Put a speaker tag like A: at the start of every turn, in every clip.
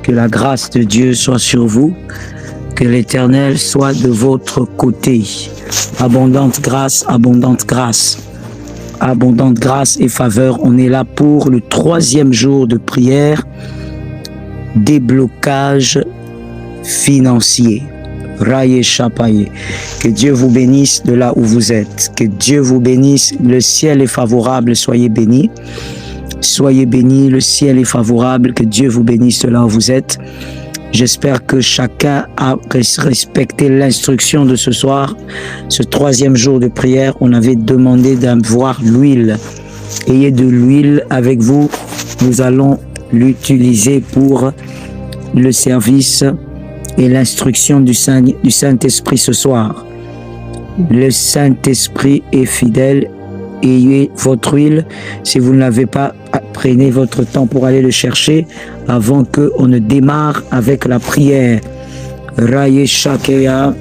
A: Que la grâce de Dieu soit sur vous. Que l'Éternel soit de votre côté. Abondante grâce, abondante grâce. Abondante grâce et faveur. On est là pour le 3e jour de prière. Déblocage financier. Raye Chapaye. Que Dieu vous bénisse de là où vous êtes. Que Dieu vous bénisse. Le ciel est favorable. Soyez bénis. Soyez bénis. Le ciel est favorable. Que Dieu vous bénisse de là où vous êtes. J'espère que chacun a respecté l'instruction de ce soir. Ce 3e jour de prière, on avait demandé d'avoir l'huile. Ayez de l'huile avec vous. Nous allons l'utiliser pour le service et l'instruction du Saint-Esprit ce soir. Le Saint-Esprit est fidèle. Ayez votre huile. Si vous ne l'avez pas, prenez votre temps pour aller le chercher avant qu'on ne démarre avec la prière. Raye Shakeya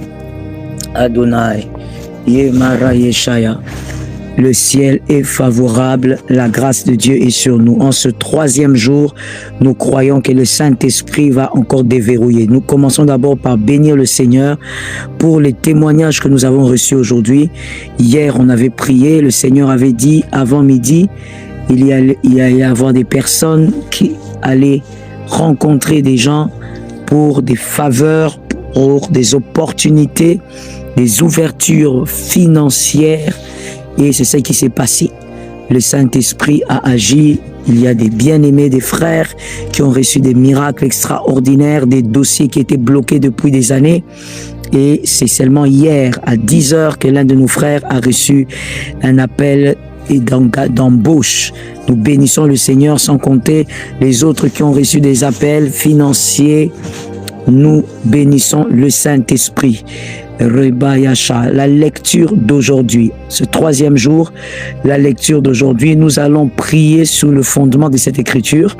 A: Adonai. Yemara Yeshaya. Le ciel est favorable, la grâce de Dieu est sur nous. En ce 3e jour, nous croyons que le Saint-Esprit va encore déverrouiller. Nous commençons d'abord par bénir le Seigneur pour les témoignages que nous avons reçus aujourd'hui. Hier, on avait prié, le Seigneur avait dit avant midi, il y allait avoir des personnes qui allaient rencontrer des gens pour des faveurs, pour des opportunités, des ouvertures financières. Et c'est ce qui s'est passé. Le Saint-Esprit a agi. Il y a des bien-aimés, des frères qui ont reçu des miracles extraordinaires, des dossiers qui étaient bloqués depuis des années. Et c'est seulement hier, à 10h, que l'un de nos frères a reçu un appel d'embauche. Nous bénissons le Seigneur, sans compter les autres qui ont reçu des appels financiers. Nous bénissons le Saint-Esprit. La lecture d'aujourd'hui, ce 3e jour, la lecture d'aujourd'hui, nous allons prier sous le fondement de cette écriture.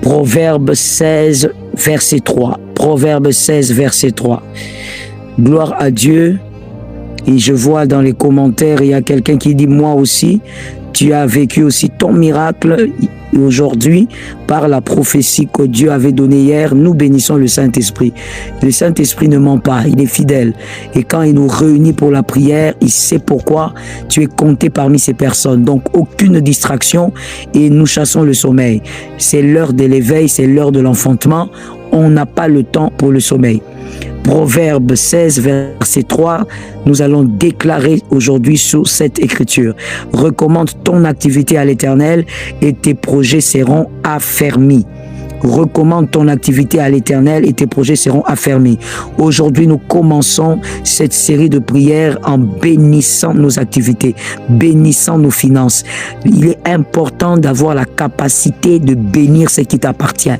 A: Proverbe 16, verset 3. Proverbe 16, verset 3. Gloire à Dieu. Et je vois dans les commentaires, il y a quelqu'un qui dit, moi aussi, tu as vécu aussi ton miracle aujourd'hui par la prophétie que Dieu avait donnée hier. Nous bénissons le Saint-Esprit. Le Saint-Esprit ne ment pas, il est fidèle. Et quand il nous réunit pour la prière, il sait pourquoi tu es compté parmi ces personnes. Donc aucune distraction et nous chassons le sommeil. C'est l'heure de l'éveil, c'est l'heure de l'enfantement. On n'a pas le temps pour le sommeil. Proverbe 16, verset 3, nous allons déclarer aujourd'hui sur cette écriture. Recommande ton activité à l'Éternel et tes projets seront affermis. Recommande ton activité à l'Éternel et tes projets seront affermis. Aujourd'hui, nous commençons cette série de prières en bénissant nos activités, bénissant nos finances. Il est important d'avoir la capacité de bénir ce qui t'appartient.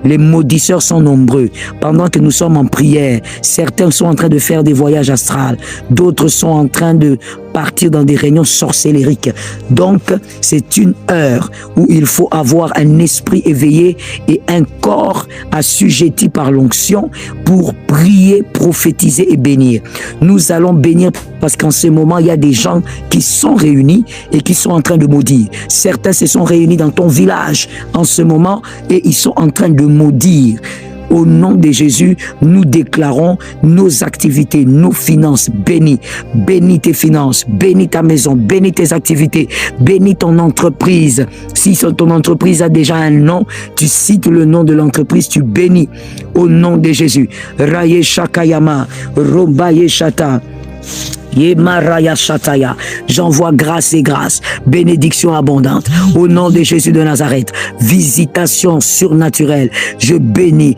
A: Les maudisseurs sont nombreux. Pendant que nous sommes en prière, certains sont en train de faire des voyages astrales, d'autres sont en train de partir dans des réunions sorcellériques. Donc, c'est une heure où il faut avoir un esprit éveillé et un corps assujetti par l'onction pour prier, prophétiser et bénir. Nous allons bénir parce qu'en ce moment, il y a des gens qui sont réunis et qui sont en train de maudire. Certains se sont réunis dans ton village en ce moment et ils sont en train de maudire. Au nom de Jésus, nous déclarons nos activités, nos finances bénies. Bénis tes finances, bénis ta maison, bénis tes activités, bénis ton entreprise. Si ton entreprise a déjà un nom, tu cites le nom de l'entreprise, tu bénis. Au nom de Jésus. Raye Shakayama, Robaye Shata. Yemaraya Shataya. J'envoie grâce et grâce, bénédiction abondante au nom de Jésus de Nazareth. Visitation surnaturelle. Je bénis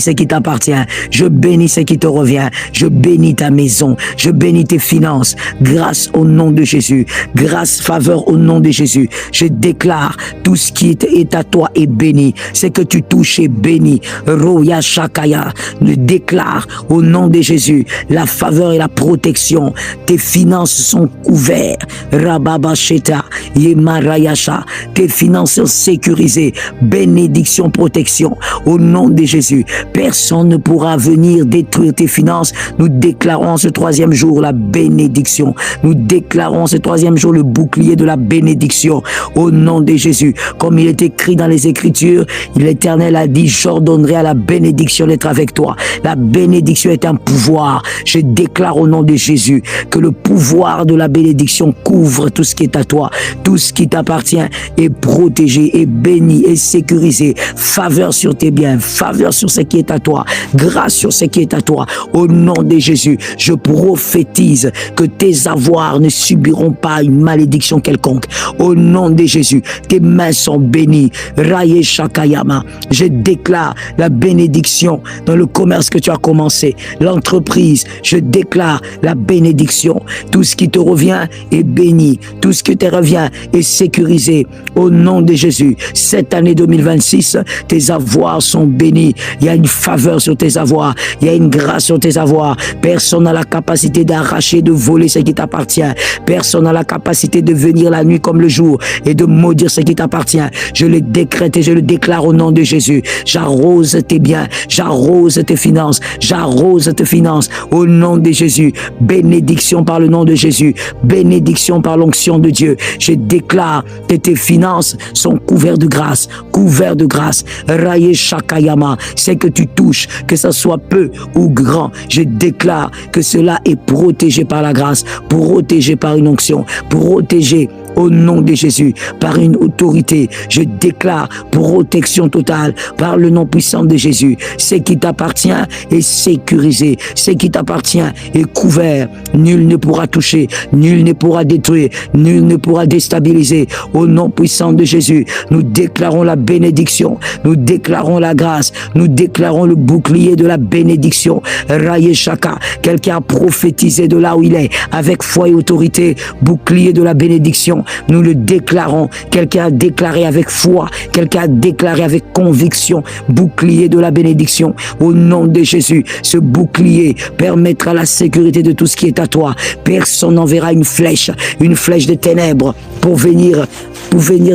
A: ce qui t'appartient. Je bénis ce qui te revient. Je bénis ta maison. Je bénis tes finances. Grâce au nom de Jésus. Grâce, faveur au nom de Jésus. Je déclare tout ce qui est à toi est béni. Ce que tu touches est béni. Roya Shakaya. Je déclare au nom de Jésus la faveur et la protection bénédiction. Tes finances sont couvertes. Rababasheta, Yemarayasha. Tes finances sont sécurisées. Bénédiction, protection. Au nom de Jésus, personne ne pourra venir détruire tes finances. Nous déclarons ce troisième jour la bénédiction. Nous déclarons ce troisième jour le bouclier de la bénédiction. Au nom de Jésus, comme il est écrit dans les Écritures, l'Éternel a dit, j'ordonnerai à la bénédiction d'être avec toi. La bénédiction est un pouvoir. Je déclare au nom de Jésus que le pouvoir de la bénédiction couvre tout ce qui est à toi. Tout ce qui t'appartient est protégé, est béni, est sécurisé. Faveur sur tes biens, faveur sur ce qui est à toi, grâce sur ce qui est à toi. Au nom de Jésus, je prophétise que tes avoirs ne subiront pas une malédiction quelconque. Au nom de Jésus, tes mains sont bénies. Raye Shakayama, je déclare la bénédiction dans le commerce que tu as commencé, l'entreprise, je déclare la bénédiction. Tout ce qui te revient est béni, tout ce qui te revient est sécurisé. Au nom de Jésus, cette année 2026, tes avoirs sont bénis. Il y a une faveur sur tes avoirs, il y a une grâce sur tes avoirs. Personne n'a la capacité d'arracher, de voler ce qui t'appartient. Personne n'a la capacité de venir la nuit comme le jour et de maudire ce qui t'appartient. Je le décrète et je le déclare au nom de Jésus. J'arrose tes biens, j'arrose tes finances, j'arrose tes finances au nom de Jésus. Bénédiction par le nom de Jésus, bénédiction par l'onction de Dieu. Je déclare que tes finances sont couvertes de grâce, couvertes de grâce. Raye Shakayama, c'est que tu touches, que ça soit peu ou grand, je déclare que cela est protégé par la grâce, protégé par une onction, protégé au nom de Jésus, par une autorité. Je déclare protection totale par le nom puissant de Jésus. Ce qui t'appartient est sécurisé, ce qui t'appartient est couvert. Nul ne pourra toucher, nul ne pourra détruire, nul ne pourra déstabiliser. Au nom puissant de Jésus, nous déclarons la bénédiction, nous déclarons la grâce, nous déclarons le bouclier de la bénédiction. Raye Shaka, quelqu'un a prophétisé de là où il est, avec foi et autorité, bouclier de la bénédiction. Nous le déclarons. Quelqu'un a déclaré avec foi, quelqu'un a déclaré avec conviction, bouclier de la bénédiction. Au nom de Jésus, ce bouclier permettra la sécurité de tout ce qui est à toi. Personne n'enverra une flèche de ténèbres pour venir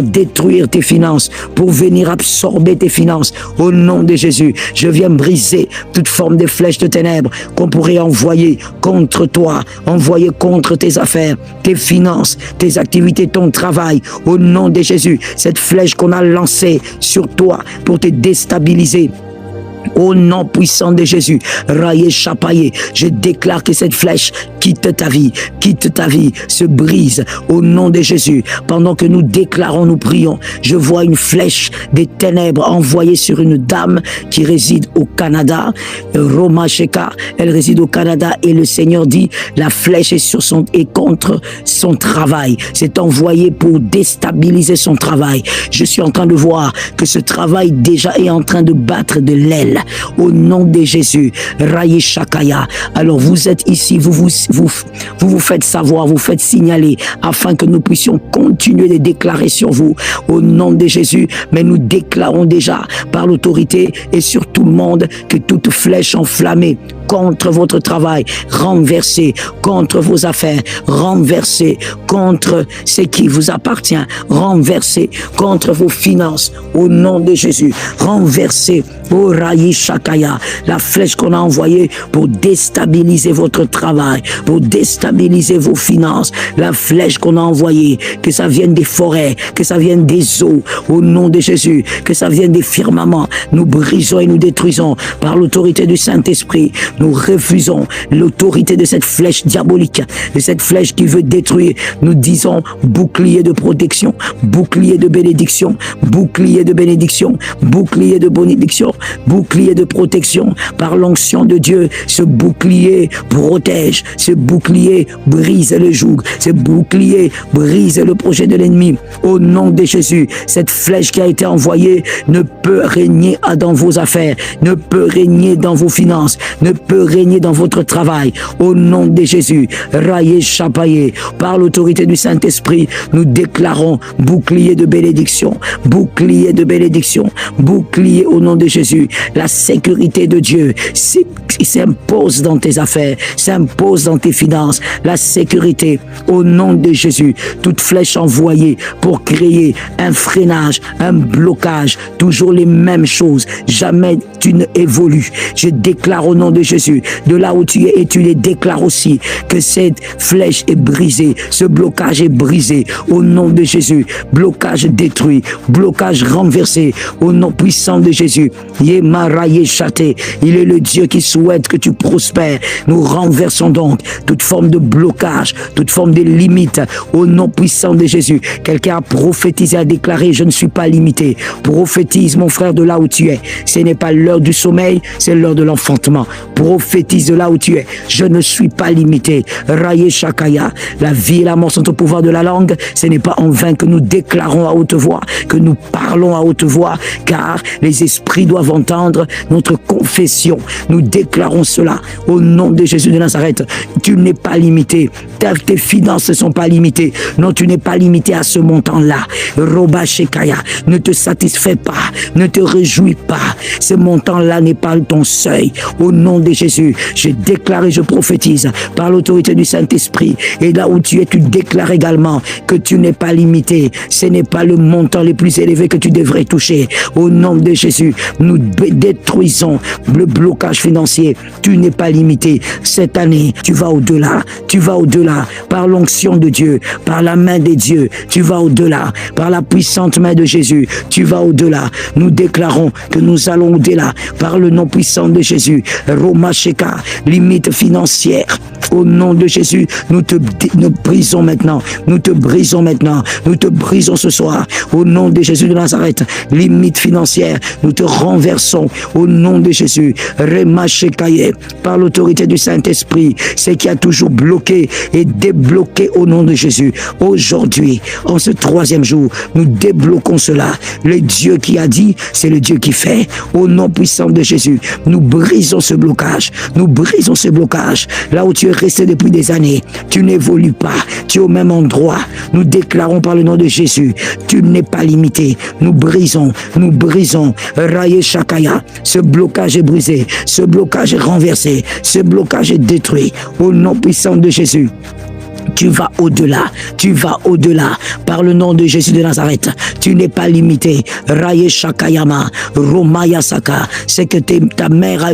A: détruire tes finances, pour venir absorber tes finances. Au nom de Jésus, je viens briser toute forme de flèche de ténèbres qu'on pourrait envoyer contre toi, envoyer contre tes affaires, tes finances, tes activités, ton travail. Au nom de Jésus, cette flèche qu'on a lancée sur toi pour te déstabiliser, au nom puissant de Jésus, Raye Chapaye, je déclare que cette flèche quitte ta vie, se brise au nom de Jésus. Pendant que nous déclarons, nous prions, je vois une flèche des ténèbres envoyée sur une dame qui réside au Canada, Roma Sheka, elle réside au Canada et le Seigneur dit, la flèche est contre son travail. C'est envoyé pour déstabiliser son travail. Je suis en train de voir que ce travail déjà est en train de battre de l'aile. Au nom de Jésus, Raye Shakaya. Alors vous êtes ici, vous faites savoir, vous faites signaler, afin que nous puissions continuer de déclarer sur vous, au nom de Jésus. Mais nous déclarons déjà par l'autorité et sur tout le monde que toute flèche enflammée contre votre travail, renversée, contre vos affaires, renversée, contre ce qui vous appartient, renversée, contre vos finances, au nom de Jésus, renversée, au Rayi Shakaya, la flèche qu'on a envoyée pour déstabiliser votre travail, pour déstabiliser vos finances, la flèche qu'on a envoyée, que ça vienne des forêts, que ça vienne des eaux, au nom de Jésus, que ça vienne des firmaments, nous brisons et nous détruisons par l'autorité du Saint-Esprit. Nous refusons l'autorité de cette flèche diabolique, de cette flèche qui veut détruire. Nous disons bouclier de protection, bouclier de bénédiction, bouclier de bénédiction, bouclier de bénédiction, bouclier de protection par l'onction de Dieu. Ce bouclier protège, ce bouclier brise le joug, ce bouclier brise le projet de l'ennemi. Au nom de Jésus, cette flèche qui a été envoyée ne peut régner dans vos affaires, ne peut régner dans vos finances, ne peut régner dans votre travail. Au nom de Jésus, Raye Chapaye, par l'autorité du Saint-Esprit, nous déclarons bouclier de bénédiction, bouclier de bénédiction, bouclier au nom de Jésus. La sécurité de Dieu s'impose dans tes affaires, s'impose dans tes finances. La sécurité au nom de Jésus. Toute flèche envoyée pour créer un freinage, un blocage, toujours les mêmes choses. Jamais tu ne évolues. Je déclare au nom de Jésus, de là où tu es, et tu les déclares aussi, que cette flèche est brisée, ce blocage est brisé au nom de Jésus. Blocage détruit, blocage renversé au nom puissant de Jésus. Yemara Yeshate, il est le Dieu qui souhaite que tu prospères. Nous renversons donc toute forme de blocage, toute forme de limite au nom puissant de Jésus. Quelqu'un a prophétisé, a déclaré: je ne suis pas limité. Prophétise, mon frère, de là où tu es. Ce n'est pas l'heure du sommeil, c'est l'heure de l'enfantement. Prophétise de là où tu es. Je ne suis pas limité. Raye Shakaya, la vie et la mort sont au pouvoir de la langue. Ce n'est pas en vain que nous déclarons à haute voix, que nous parlons à haute voix, car les esprits doivent entendre notre confession. Nous déclarons cela au nom de Jésus de Nazareth. Tu n'es pas limité. Tes finances ne sont pas limitées. Non, tu n'es pas limité à ce montant-là. Roba Shekaya, ne te satisfais pas, ne te réjouis pas. Ce montant-là n'est pas ton seuil. Au nom de Jésus, je déclare et je prophétise par l'autorité du Saint-Esprit. Et là où tu es, tu déclares également que tu n'es pas limité. Ce n'est pas le montant le plus élevé que tu devrais toucher. Au nom de Jésus, nous détruisons le blocage financier. Tu n'es pas limité. Cette année, tu vas au-delà. Tu vas au-delà par l'onction de Dieu, par la main des dieux. Tu vas au-delà par la puissante main de Jésus. Tu vas au-delà. Nous déclarons que nous allons au-delà par le nom puissant de Jésus. Roma Sheka, limite financière. Au nom de Jésus, nous brisons maintenant. Nous te brisons maintenant. Nous te brisons ce soir. Au nom de Jésus de Nazareth, limite financière, nous te renversons. Au nom de Jésus, Rema Shekaye, par l'autorité du Saint-Esprit, ce qui a toujours bloqué et débloqué au nom de Jésus. Aujourd'hui, en ce troisième jour, nous débloquons cela. Le Dieu qui a dit, c'est le Dieu qui fait. Au nom puissant de Jésus, nous brisons ce blocage. Nous brisons ce blocage. Là où tu es resté depuis des années, tu n'évolues pas. Tu es au même endroit. Nous déclarons par le nom de Jésus, tu n'es pas limité. Nous brisons. Raye Shakaya, ce blocage est brisé. Ce blocage est renversé. Ce blocage est détruit. Au nom puissant de Jésus. Tu vas au-delà, par le nom de Jésus de Nazareth. Tu n'es pas limité. Raye Shakayama, Romaya Saka, ce que ta mère a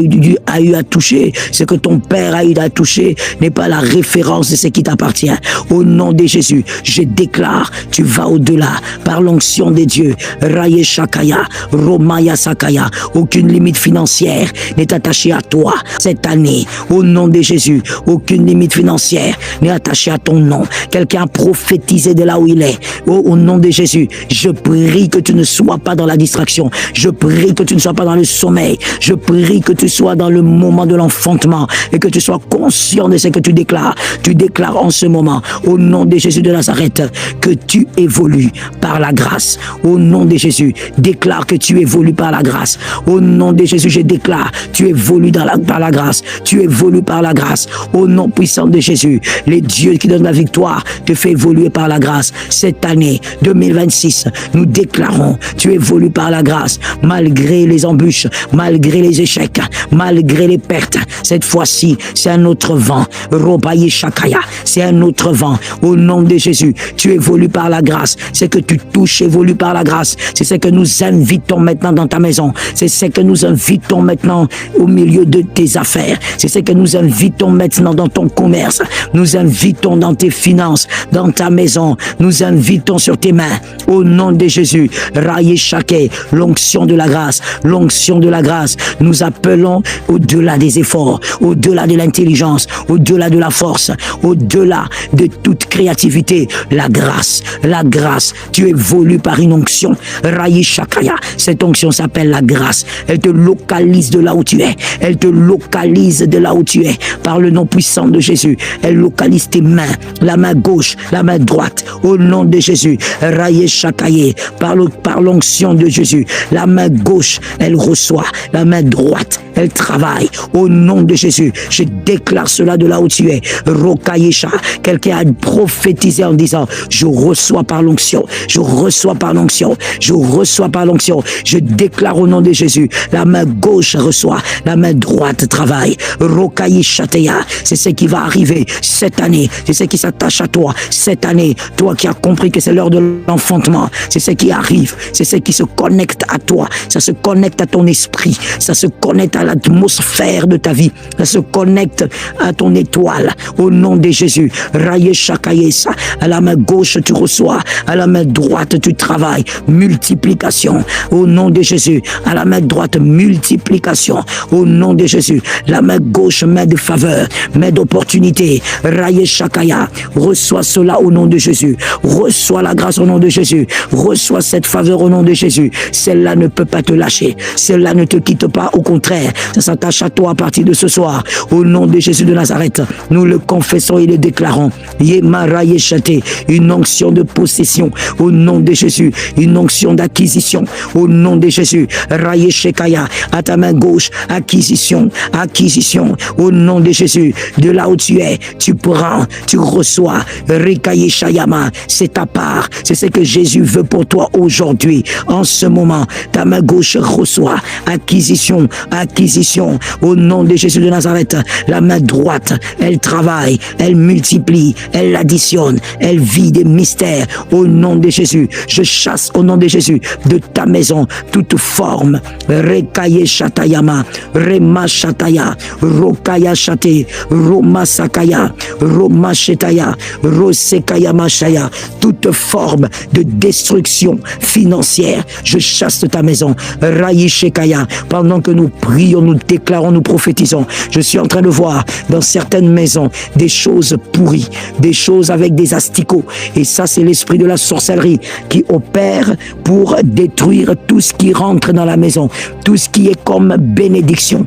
A: eu à toucher, ce que ton père a eu à toucher, n'est pas la référence de ce qui t'appartient. Au nom de Jésus, je déclare, tu vas au-delà, par l'onction des dieux. Raye Shakaya, Romaya Sakaya, aucune limite financière n'est attachée à toi cette année. Au nom de Jésus, aucune limite financière n'est attachée à ton nom. Quelqu'un a prophétisé de là où il est. Au nom de Jésus, je prie que tu ne sois pas dans la distraction. Je prie que tu ne sois pas dans le sommeil. Je prie que tu sois dans le moment de l'enfantement et que tu sois conscient de ce que tu déclares. Tu déclares en ce moment, au nom de Jésus de Nazareth, que tu évolues par la grâce. Au nom de Jésus, déclare que tu évolues par la grâce. Au nom de Jésus, je déclare, tu évolues par la grâce. Tu évolues par la grâce. Au nom puissant de Jésus, les dieux qui donnent la victoire te fait évoluer par la grâce. Cette année 2026, nous déclarons, tu évolues par la grâce, malgré les embûches, malgré les échecs, malgré les pertes. Cette fois-ci, c'est un autre vent. Robaye Shakaya, c'est un autre vent. Au nom de Jésus, tu évolues par la grâce. C'est que tu touches, évolue par la grâce. C'est ce que nous invitons maintenant dans ta maison. C'est ce que nous invitons maintenant au milieu de tes affaires. C'est ce que nous invitons maintenant dans ton commerce. Nous invitons dans tes finances, dans ta maison. Nous invitons sur tes mains. Au nom de Jésus, Raye Shake, l'onction de la grâce, l'onction de la grâce. Nous appelons au-delà des efforts, au-delà de l'intelligence, au-delà de la force, au-delà de toute créativité. La grâce, la grâce. Tu évolues par une onction. Raye Shakaya, cette onction s'appelle la grâce. Elle te localise de là où tu es. Elle te localise de là où tu es. Par le nom puissant de Jésus, elle localise tes mains, la main gauche, la main droite, au nom de Jésus, Raye Shakaye, par l'onction de Jésus, la main gauche, elle reçoit, la main droite, elle travaille, au nom de Jésus, je déclare cela de là où tu es, Rokayesha, quelqu'un a prophétisé en disant, je reçois par l'onction, je reçois par l'onction, je reçois par l'onction, je déclare au nom de Jésus, la main gauche reçoit, la main droite travaille, Rokayeshateya, c'est ce qui va arriver cette année, c'est ce qui s'attache à toi cette année, toi qui as compris que c'est l'heure de l'enfantement, c'est ce qui arrive, c'est ce qui se connecte à toi, ça se connecte à ton esprit, ça se connecte à l'atmosphère de ta vie, ça se connecte à ton étoile, au nom de Jésus, Raye Shakayesa, à la main gauche tu reçois, à la main droite tu travailles, multiplication, au nom de Jésus, à la main droite multiplication, au nom de Jésus, la main gauche main de faveur, main d'opportunité, Raye Shakaya, reçois cela au nom de Jésus, reçois la grâce au nom de Jésus, reçois cette faveur au nom de Jésus, celle-là ne peut pas te lâcher, celle-là ne te quitte pas, au contraire, ça s'attache à toi à partir de ce soir, au nom de Jésus de Nazareth, nous le confessons et le déclarons, Yemara Yeshate, une onction de possession, au nom de Jésus, une onction d'acquisition, au nom de Jésus, Raye Shekaya, à ta main gauche, acquisition, acquisition, au nom de Jésus, de là où tu es, tu prends, tu reçois, Rekaye Shayama, c'est ta part, c'est ce que Jésus veut pour toi aujourd'hui, en ce moment, ta main gauche reçoit, acquisition, acquisition, au nom de Jésus de Nazareth, la main droite, elle travaille, elle multiplie, elle additionne, elle vit des mystères, au nom de Jésus, je chasse au nom de Jésus, de ta maison, toute forme, Rekaye Shatayama, Rema Shataya, Rokaya Shate, Roma Sakaya, Roma Shetaya, Rosekaya Mashaya, toute forme de destruction financière, je chasse ta maison, Rayi Shekaya, pendant que nous prions, nous déclarons, nous prophétisons, je suis en train de voir dans certaines maisons des choses pourries, des choses avec des asticots, et ça c'est l'esprit de la sorcellerie qui opère pour détruire tout ce qui rentre dans la maison, tout ce qui est comme bénédiction.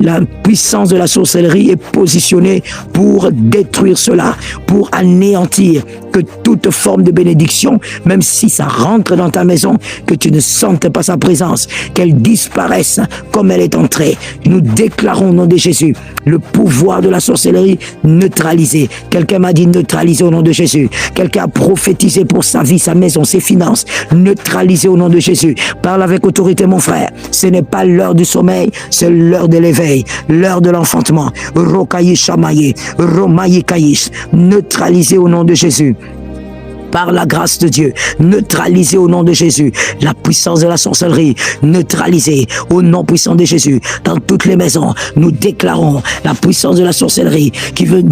A: La puissance de la sorcellerie est positionnée pour détruire cela, pour anéantir, que toute forme de bénédiction, même si ça rentre dans ta maison, que tu ne sentes pas sa présence, qu'elle disparaisse comme elle est entrée. Nous déclarons au nom de Jésus le pouvoir de la sorcellerie neutralisé. Quelqu'un m'a dit neutralisé au nom de Jésus. Quelqu'un a prophétisé pour sa vie, sa maison, ses finances. Neutralisé au nom de Jésus. Parle avec autorité, mon frère. Ce n'est pas l'heure du sommeil, c'est l'heure de l'éveil, l'heure de l'enfantement. Rokayi Shamaye, Romayi Kayish, neutralisé au nom de Jésus. Par la grâce de Dieu, neutralisé au nom de Jésus, la puissance de la sorcellerie, neutralisée au nom puissant de Jésus, dans toutes les maisons, nous déclarons la puissance de la sorcellerie qui veut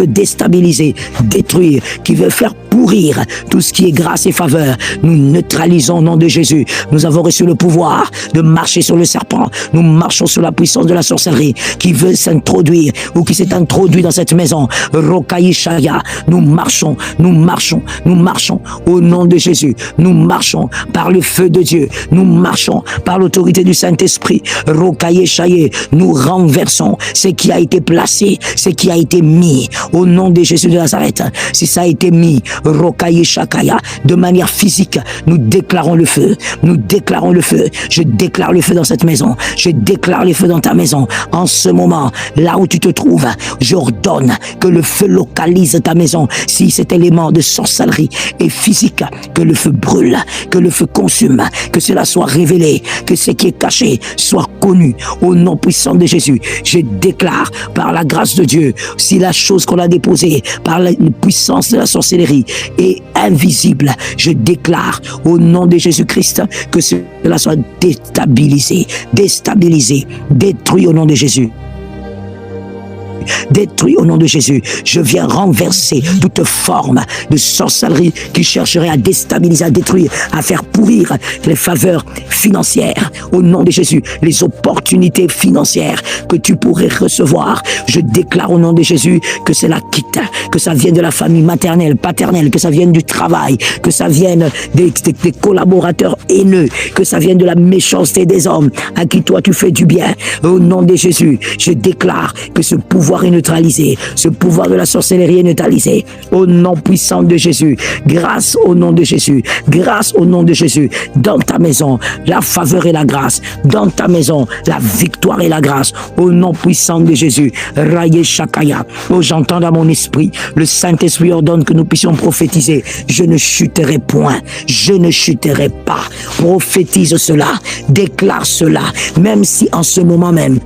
A: déstabiliser, détruire, qui veut faire pourrir tout ce qui est grâce et faveur. Nous neutralisons au nom de Jésus. Nous avons reçu le pouvoir de marcher sur le serpent. Nous marchons sur la puissance de la sorcellerie qui veut s'introduire ou qui s'est introduit dans cette maison. Rokayi Shaya, nous marchons, nous marchons, nous marchons au nom de Jésus. Nous marchons par le feu de Dieu. Nous marchons par l'autorité du Saint-Esprit. Rokaye Shaye, nous renversons ce qui a été placé, ce qui a été mis au nom de Jésus de Nazareth. Si ça a été mis, Rokaye Shakaya, de manière physique, nous déclarons le feu. Nous déclarons le feu. Je déclare le feu dans cette maison. Je déclare le feu dans ta maison. En ce moment, là où tu te trouves, j'ordonne que le feu localise ta maison. Si cet élément de sorcellerie est physique, que le feu brûle, que le feu consume, que cela soit révélé, que ce qui est caché soit connu au nom puissant de Jésus. Je déclare par la grâce de Dieu, si la chose qu'on a déposée par la puissance de la sorcellerie est invisible, je déclare au nom de Jésus-Christ que cela soit déstabilisé, détruit au nom de Jésus. Détruit au nom de Jésus. Je viens renverser toute forme de sorcellerie qui chercherait à déstabiliser, à détruire, à faire pourrir les faveurs financières. Au nom de Jésus, les opportunités opportunité financière que tu pourrais recevoir, je déclare au nom de Jésus que c'est la quitte, que ça vienne de la famille maternelle, paternelle, que ça vienne du travail, que ça vienne des collaborateurs haineux, que ça vienne de la méchanceté des hommes à qui toi tu fais du bien. Au nom de Jésus, je déclare que ce pouvoir est neutralisé, ce pouvoir de la sorcellerie est neutralisé. Au nom puissant de Jésus, grâce au nom de Jésus, grâce au nom de Jésus, dans ta maison, la faveur et la grâce, dans ta maison, la victoire et la grâce, au nom puissant de Jésus. Raye Shakaya. Oh, j'entends dans mon esprit, le Saint-Esprit ordonne que nous puissions prophétiser. Je ne chuterai point, je ne chuterai pas. Prophétise cela, déclare cela, même si en ce moment même,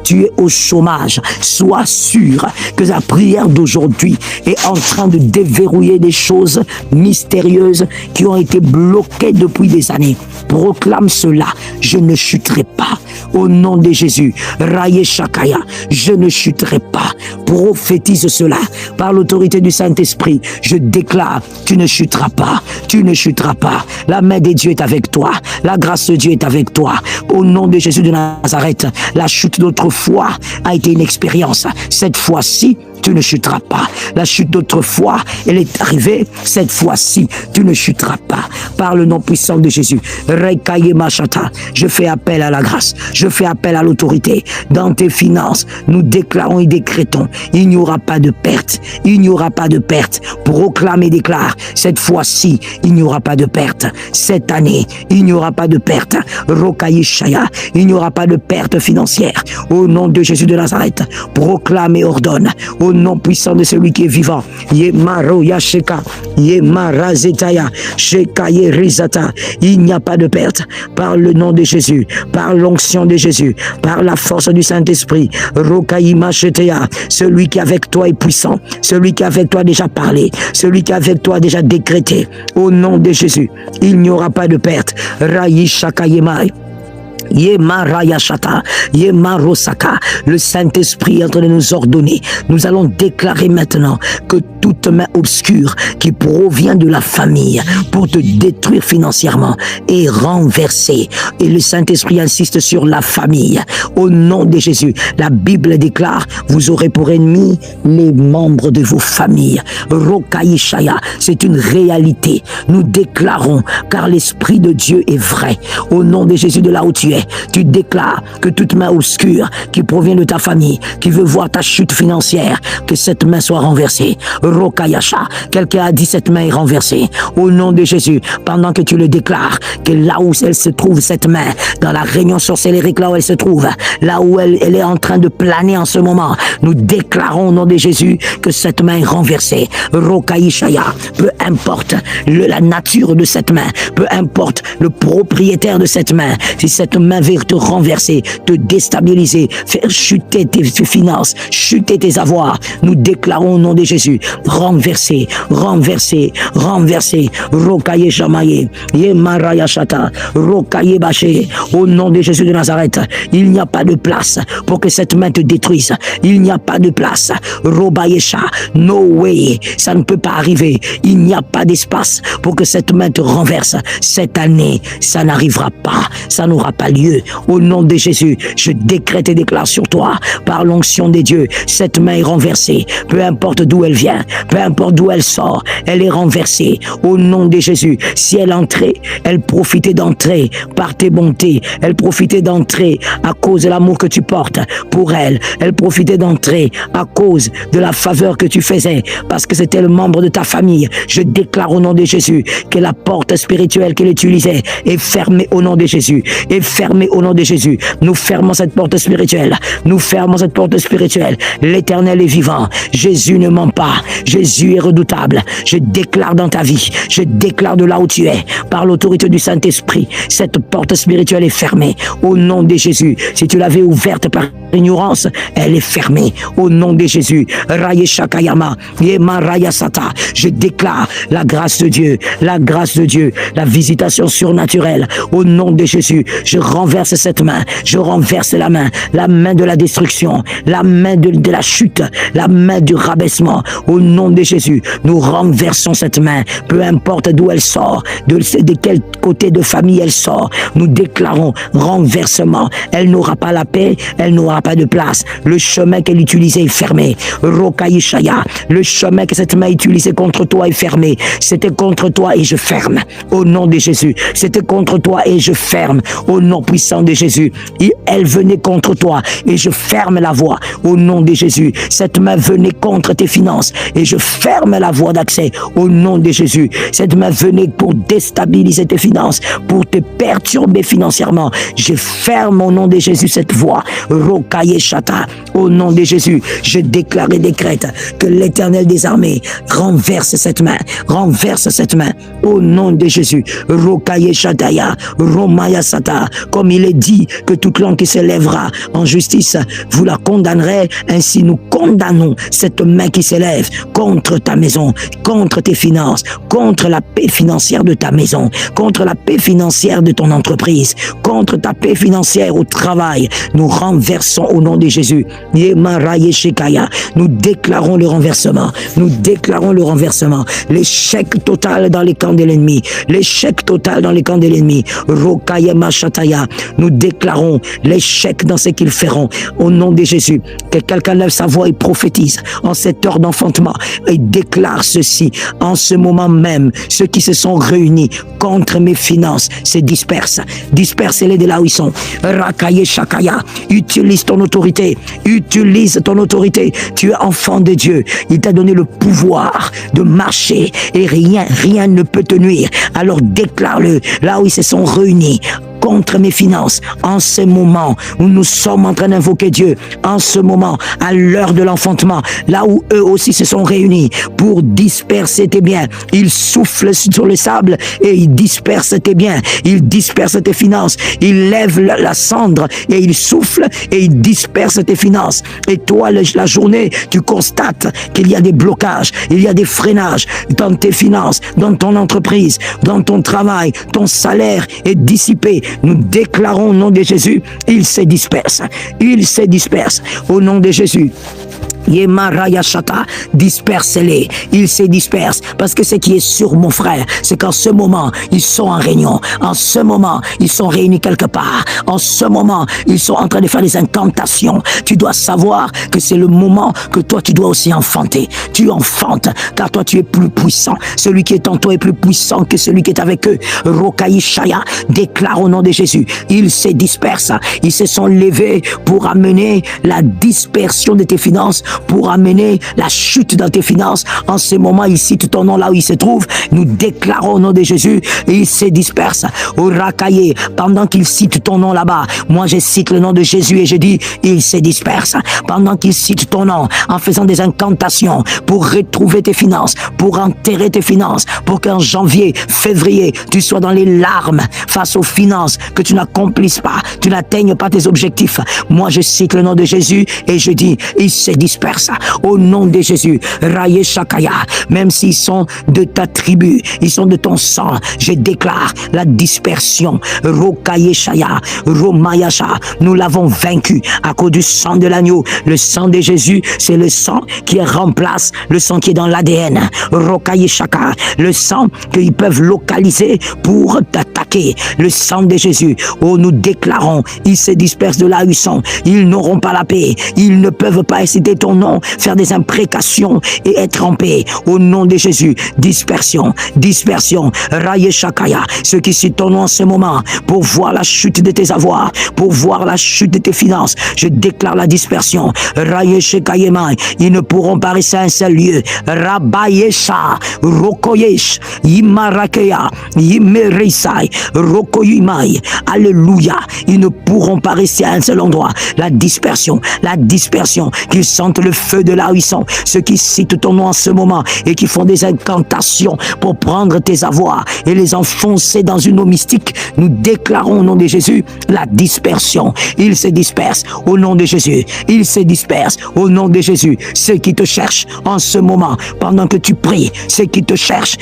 A: tu es au chômage, sois sûr que la prière d'aujourd'hui est en train de déverrouiller des choses mystérieuses qui ont été bloquées depuis des années. Proclame cela, je ne chuterai pas. Au nom de Jésus, Raye Shakaya, je ne chuterai pas. Prophétise cela par l'autorité du Saint-Esprit. Je déclare, tu ne chuteras pas, tu ne chuteras pas. La main de Dieu est avec toi, la grâce de Dieu est avec toi. Au nom de Jésus de Nazareth, la chute d'autrefois a été une expérience. Cette fois-ci, tu ne chuteras pas. La chute d'autrefois, elle est arrivée. Cette fois-ci, tu ne chuteras pas. Par le nom puissant de Jésus. Je fais appel à la grâce. Je fais appel à l'autorité. Dans tes finances, nous déclarons et décrétons. Il n'y aura pas de perte. Il n'y aura pas de perte. Proclame et déclare. Cette fois-ci, il n'y aura pas de perte. Cette année, il n'y aura pas de perte. Rokaïshaya, il n'y aura pas de perte financière. Au nom de Jésus de Nazareth, proclame et ordonne. Au nom puissant de celui qui est vivant. Yemaro Yasheka, Yemara Zetaya, Shekaye Rizata. Il n'y a pas de perte. Par le nom de Jésus, par l'onction de Jésus, par la force du Saint-Esprit. Rokaïma Sheteya, celui qui est avec toi est puissant. Celui qui est avec toi a déjà parlé. Celui qui est avec toi a déjà décrété. Au nom de Jésus, il n'y aura pas de perte. Raï Shakayemai. Yemarayashata, Yemarosaka, le Saint-Esprit est en train de nous ordonner. Nous allons déclarer maintenant que toute main obscure qui provient de la famille pour te détruire financièrement est renversée. Et le Saint-Esprit insiste sur la famille. Au nom de Jésus, la Bible déclare, vous aurez pour ennemis les membres de vos familles. Rokaïshaya, c'est une réalité. Nous déclarons, car l'Esprit de Dieu est vrai. Au nom de Jésus, de là où tu es, tu déclares que toute main obscure qui provient de ta famille, qui veut voir ta chute financière, que cette main soit renversée. Rokayasha, quelqu'un a dit cette main est renversée. Au nom de Jésus, pendant que tu le déclares, que là où elle se trouve, cette main, dans la réunion sorcellérique, là où elle se trouve, là où elle est en train de planer en ce moment, nous déclarons au nom de Jésus que cette main est renversée. Rokaishaya, peu importe la nature de cette main, peu importe le propriétaire de cette main, si cette main veut te renverser, te déstabiliser, faire chuter tes finances, chuter tes avoirs, nous déclarons au nom de Jésus, renverser, renverser, renverser, rokaye shamaye, yemaraya shata, rokaye baché, au nom de Jésus de Nazareth, il n'y a pas de place pour que cette main te détruise, il n'y a pas de place, robayesha, no way, ça ne peut pas arriver, il n'y a pas d'espace pour que cette main te renverse, cette année, ça n'arrivera pas, ça n'aura pas lieu. Au nom de Jésus, je décrète et déclare sur toi, par l'onction des dieux, cette main est renversée, peu importe d'où elle vient, peu importe d'où elle sort, elle est renversée. Au nom de Jésus, si elle entrait, elle profitait d'entrer par tes bontés, elle profitait d'entrer à cause de l'amour que tu portes pour elle, elle profitait d'entrer à cause de la faveur que tu faisais, parce que c'était le membre de ta famille. Je déclare au nom de Jésus que la porte spirituelle qu'elle utilisait est fermée au nom de Jésus, est fermée au nom de Jésus. Nous fermons cette porte spirituelle, nous fermons cette porte spirituelle. L'Éternel est vivant, Jésus ne ment pas, Jésus est redoutable. Je déclare dans ta vie, je déclare de là où tu es, par l'autorité du Saint-Esprit, cette porte spirituelle est fermée au nom de Jésus. Si tu l'avais ouverte par ignorance, elle est fermée au nom de Jésus. Raye Shakayama, Yema Rayasata, je déclare la grâce de Dieu, la grâce de Dieu, la visitation surnaturelle au nom de Jésus. Je renverse cette main, je renverse la main de la destruction, la main de la chute, la main du rabaissement au nom de Jésus, nous renversons cette main, peu importe d'où elle sort, de quel côté de famille elle sort, nous déclarons renversement. Elle n'aura pas la paix, elle n'aura pas de place. Le chemin qu'elle utilisait est fermé. Rokaïshaya, le chemin que cette main utilisait contre toi est fermé. C'était contre toi et je ferme. Au nom de Jésus. C'était contre toi et je ferme. Au nom puissant de Jésus. Elle venait contre toi et je ferme la voie. Au nom de Jésus. Cette main venait contre tes finances et je ferme la voie d'accès. Au nom de Jésus. Cette main venait pour déstabiliser tes finances, pour te perturber financièrement. Je ferme au nom de Jésus cette voie. Rokaye Shata. Au nom de Jésus, je déclare et décrète que l'Éternel des armées renverse cette main. Renverse cette main. Au nom de Jésus. Rokaye Shataya. Romaya Sata. Comme il est dit que toute langue qui s'élèvera en justice, vous la condamnerez. Ainsi nous condamnons cette main qui s'élève contre ta maison, contre tes finances, contre la paix financière de ta maison, contre la paix financière de ton entreprise, contre ta paix financière au travail. Nous renversons au nom de Jésus. Nous déclarons le renversement. Nous déclarons le renversement. L'échec total dans les camps de l'ennemi. L'échec total dans les camps de l'ennemi. Nous déclarons l'échec dans ce qu'ils feront. Au nom de Jésus. Que quelqu'un lève sa voix et prophétise en cette heure d'enfantement et déclare ceci. En ce moment même, ceux qui se sont réunis contre mes finances se dispersent. Dispersez-les de là où ils sont. Rakaye Shakaya. Utilise ton autorité. Utilise ton autorité. Tu es enfant de Dieu. Il t'a donné le pouvoir de marcher et rien ne peut te nuire. Alors déclare-le là où ils se sont réunis contre mes finances, en ce moment où nous sommes en train d'invoquer Dieu, en ce moment, à l'heure de l'enfantement, là où eux aussi se sont réunis pour disperser tes biens. Ils soufflent sur le sable et ils dispersent tes biens, ils dispersent tes finances, ils lèvent la cendre et ils soufflent et ils dispersent tes finances. Et toi, la journée, tu constates qu'il y a des blocages, il y a des freinages dans tes finances, dans ton entreprise, dans ton travail, ton salaire est dissipé. Nous déclarons au nom de Jésus, il se disperse. Il se disperse au nom de Jésus. Yemarayashata, disperse-les, ils se dispersent, parce que ce qui est sur mon frère, c'est qu'en ce moment, ils sont en réunion, en ce moment, ils sont réunis quelque part, en ce moment, ils sont en train de faire des incantations. Tu dois savoir que c'est le moment que toi, tu dois aussi enfanter. Tu enfantes, car toi, tu es plus puissant. Celui qui est en toi est plus puissant que celui qui est avec eux. Rokaïshaya, déclare au nom de Jésus, ils se dispersent, ils se sont levés pour amener la dispersion de tes finances, pour amener la chute dans tes finances. En ce moment, il cite ton nom là où il se trouve. Nous déclarons au nom de Jésus et il se disperse. Au Rakaye, pendant qu'il cite ton nom là-bas, moi je cite le nom de Jésus et je dis, il se disperse. Pendant qu'il cite ton nom, en faisant des incantations pour retrouver tes finances, pour enterrer tes finances, pour qu'en janvier, février, tu sois dans les larmes face aux finances, que tu n'accomplisses pas, tu n'atteignes pas tes objectifs. Moi je cite le nom de Jésus et je dis, il se disperse. Au nom de Jésus, Raye Shakaya, même s'ils sont de ta tribu, ils sont de ton sang, je déclare la dispersion. Rokaye Shaya, Romayasha, nous l'avons vaincu à cause du sang de l'agneau. Le sang de Jésus, c'est le sang qui remplace le sang qui est dans l'ADN. Rokaye Shaka, le sang qu'ils peuvent localiser pour t'attaquer. Le sang de Jésus, oh nous déclarons, ils se dispersent de là où ils sont. Ils n'auront pas la paix, ils ne peuvent pas citer ton nom, faire des imprécations et être en paix. Au nom de Jésus, dispersion, dispersion. Raye Shakaya, ceux qui citent ton nom en ce moment pour voir la chute de tes avoirs, pour voir la chute de tes finances, je déclare la dispersion. Raye Shekayemai, ils ne pourront pas rester à un seul lieu. Rabayesha, Rokoyesh, Yimarakeya, Yimerisai, Rokoyimai. Alléluia, ils ne pourront pas rester à un seul endroit. La dispersion, qu'ils sentent le feu de là où ils sont. Ceux qui citent ton nom en ce moment et qui font des incantations pour prendre tes avoirs et les enfoncer dans une eau mystique, nous déclarons au nom de Jésus la dispersion. Ils se dispersent au nom de Jésus. Ils se dispersent au nom de Jésus. Ceux qui te cherchent en ce moment, pendant que tu pries, ceux qui te cherchent,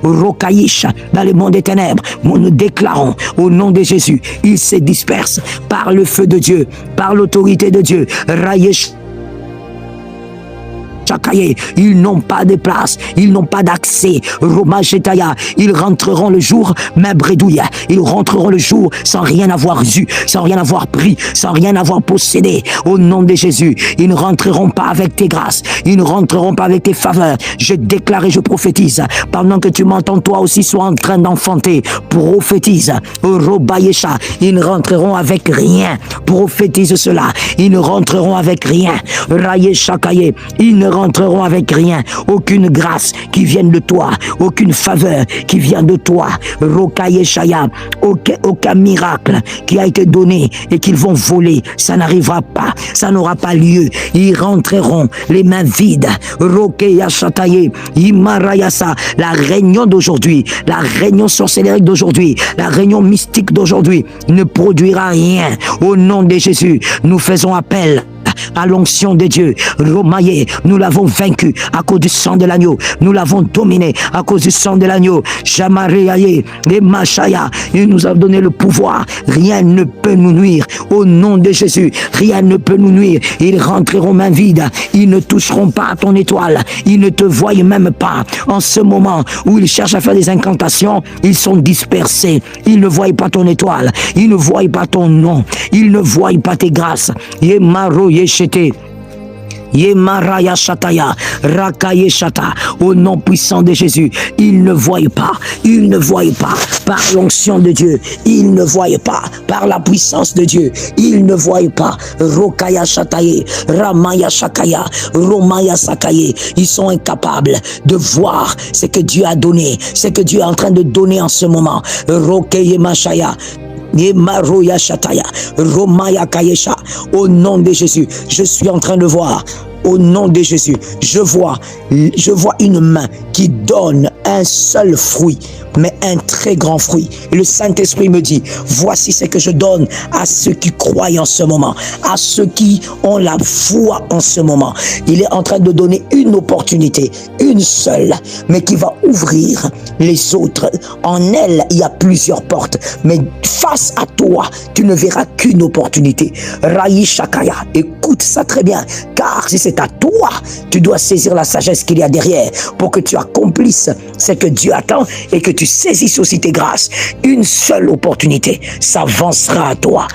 A: Rokaïch, dans le monde des ténèbres, nous déclarons au nom de Jésus, ils se dispersent par le feu de Dieu, par l'autorité de Dieu. Rayesh Ils n'ont pas de place, ils n'ont pas d'accès. Roma Jetaya, ils rentreront le jour, main bredouille. Ils rentreront le jour sans rien avoir eu, sans rien avoir pris, sans rien avoir possédé. Au nom de Jésus, ils ne rentreront pas avec tes grâces, ils ne rentreront pas avec tes faveurs. Je déclare et je prophétise, pendant que tu m'entends, toi aussi sois en train d'enfanter. Prophétise, Robaïcha, ils ne rentreront avec rien. Prophétise cela, ils ne rentreront avec rien. Raïechakaye, ils ne rentreront avec rien. Aucune grâce qui vienne de toi, aucune faveur qui vient de toi. Rokaïechaya, aucun miracle qui a été donné et qu'ils vont voler, ça n'arrivera pas, ça n'aura pas lieu. Ils rentreront les mains vides. Rokeyachataye, Imarayasa, la réunion d'aujourd'hui, la réunion sorcellérique d'aujourd'hui, la réunion mystique d'aujourd'hui ne produira rien. Au nom de Jésus, nous faisons appel à l'onction de Dieu. Romaïe, nous l'avons vaincu à cause du sang de l'agneau. Nous l'avons dominé à cause du sang de l'agneau. Jamareaye et Machaya, il nous a donné le pouvoir. Rien ne peut nous nuire. Au nom de Jésus, rien ne peut nous nuire. Ils rentreront main vide. Ils ne toucheront pas à ton étoile. Ils ne te voient même pas. En ce moment où ils cherchent à faire des incantations, ils sont dispersés. Ils ne voient pas ton étoile. Ils ne voient pas ton nom. Ils ne voient pas tes grâces. Yemaro Yeshete. Yemaraya Shataya, Rakaye Shata, au nom puissant de Jésus, ils ne voient pas, ils ne voient pas, par l'onction de Dieu, ils ne voient pas, par la puissance de Dieu, ils ne voient pas, Rokaya Shataye, Ramaya Shakaya, Romaya Sakaye, ils sont incapables de voir ce que Dieu a donné, ce que Dieu est en train de donner en ce moment, Rokeye Mashaya, Yemaroya Shataya, Romaya Kayesha, au nom de Jésus, je suis en train de voir. Au nom de Jésus, je vois une main qui donne un seul fruit, mais un très grand fruit. Et le Saint-Esprit me dit, voici ce que je donne à ceux qui croient en ce moment, à ceux qui ont la foi en ce moment. Il est en train de donner une opportunité, une seule, mais qui va ouvrir les autres. En elle, il y a plusieurs portes, mais face à toi, tu ne verras qu'une opportunité. Raï Shakaya, écoute ça très bien, car si c'est à toi, tu dois saisir la sagesse qu'il y a derrière pour que tu accomplisses ce que Dieu attend et que tu saisisses aussi tes grâces. Une seule opportunité s'avancera à toi.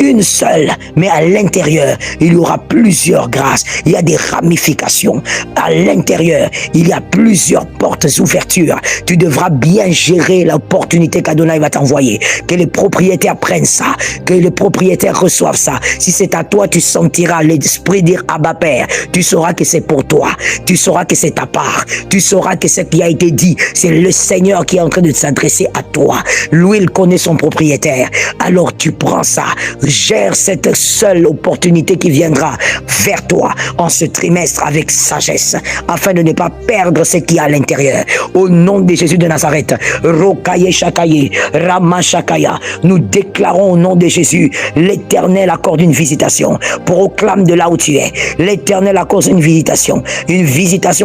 A: Une seule, mais à l'intérieur, il y aura plusieurs grâces. Il y a des ramifications. À l'intérieur, il y a plusieurs portes ouvertures. Tu devras bien gérer l'opportunité qu'Adonai va t'envoyer. Que les propriétaires prennent ça. Que les propriétaires reçoivent ça. Si c'est à toi, tu sentiras l'esprit dire Abba Père. Tu sauras que c'est pour toi. Tu sauras que c'est ta part. Tu sauras que ce qui a été dit, c'est le Seigneur qui est en train de s'adresser à toi. Lui, il connaît son propriétaire. Alors tu prends ça. Gère cette seule opportunité qui viendra vers toi en ce trimestre avec sagesse, afin de ne pas perdre ce qu'il y a à l'intérieur. Au nom de Jésus de Nazareth, Rokaye Shakaye, Rama Shakaya, nous déclarons au nom de Jésus, l'Éternel accorde une visitation. Proclame de là où tu es. L'Éternel accorde une visitation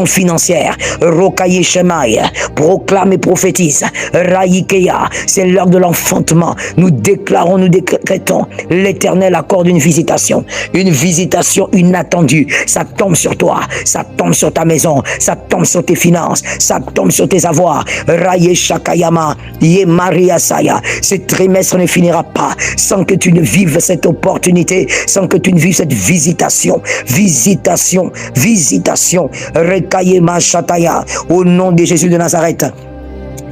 A: financière. Rokaye Shemaï, proclame et prophétise. Raïkeya, c'est l'heure de l'enfantement. Nous déclarons, nous décrétons, l'Éternel accorde une visitation inattendue. Ça tombe sur toi, ça tombe sur ta maison, ça tombe sur tes finances, ça tombe sur tes avoirs. Raye Shakayama, Ye Maria Saya. Ce trimestre ne finira pas sans que tu ne vives cette opportunité, sans que tu ne vives cette visitation. Rekayema Shataya, au nom de Jésus de Nazareth.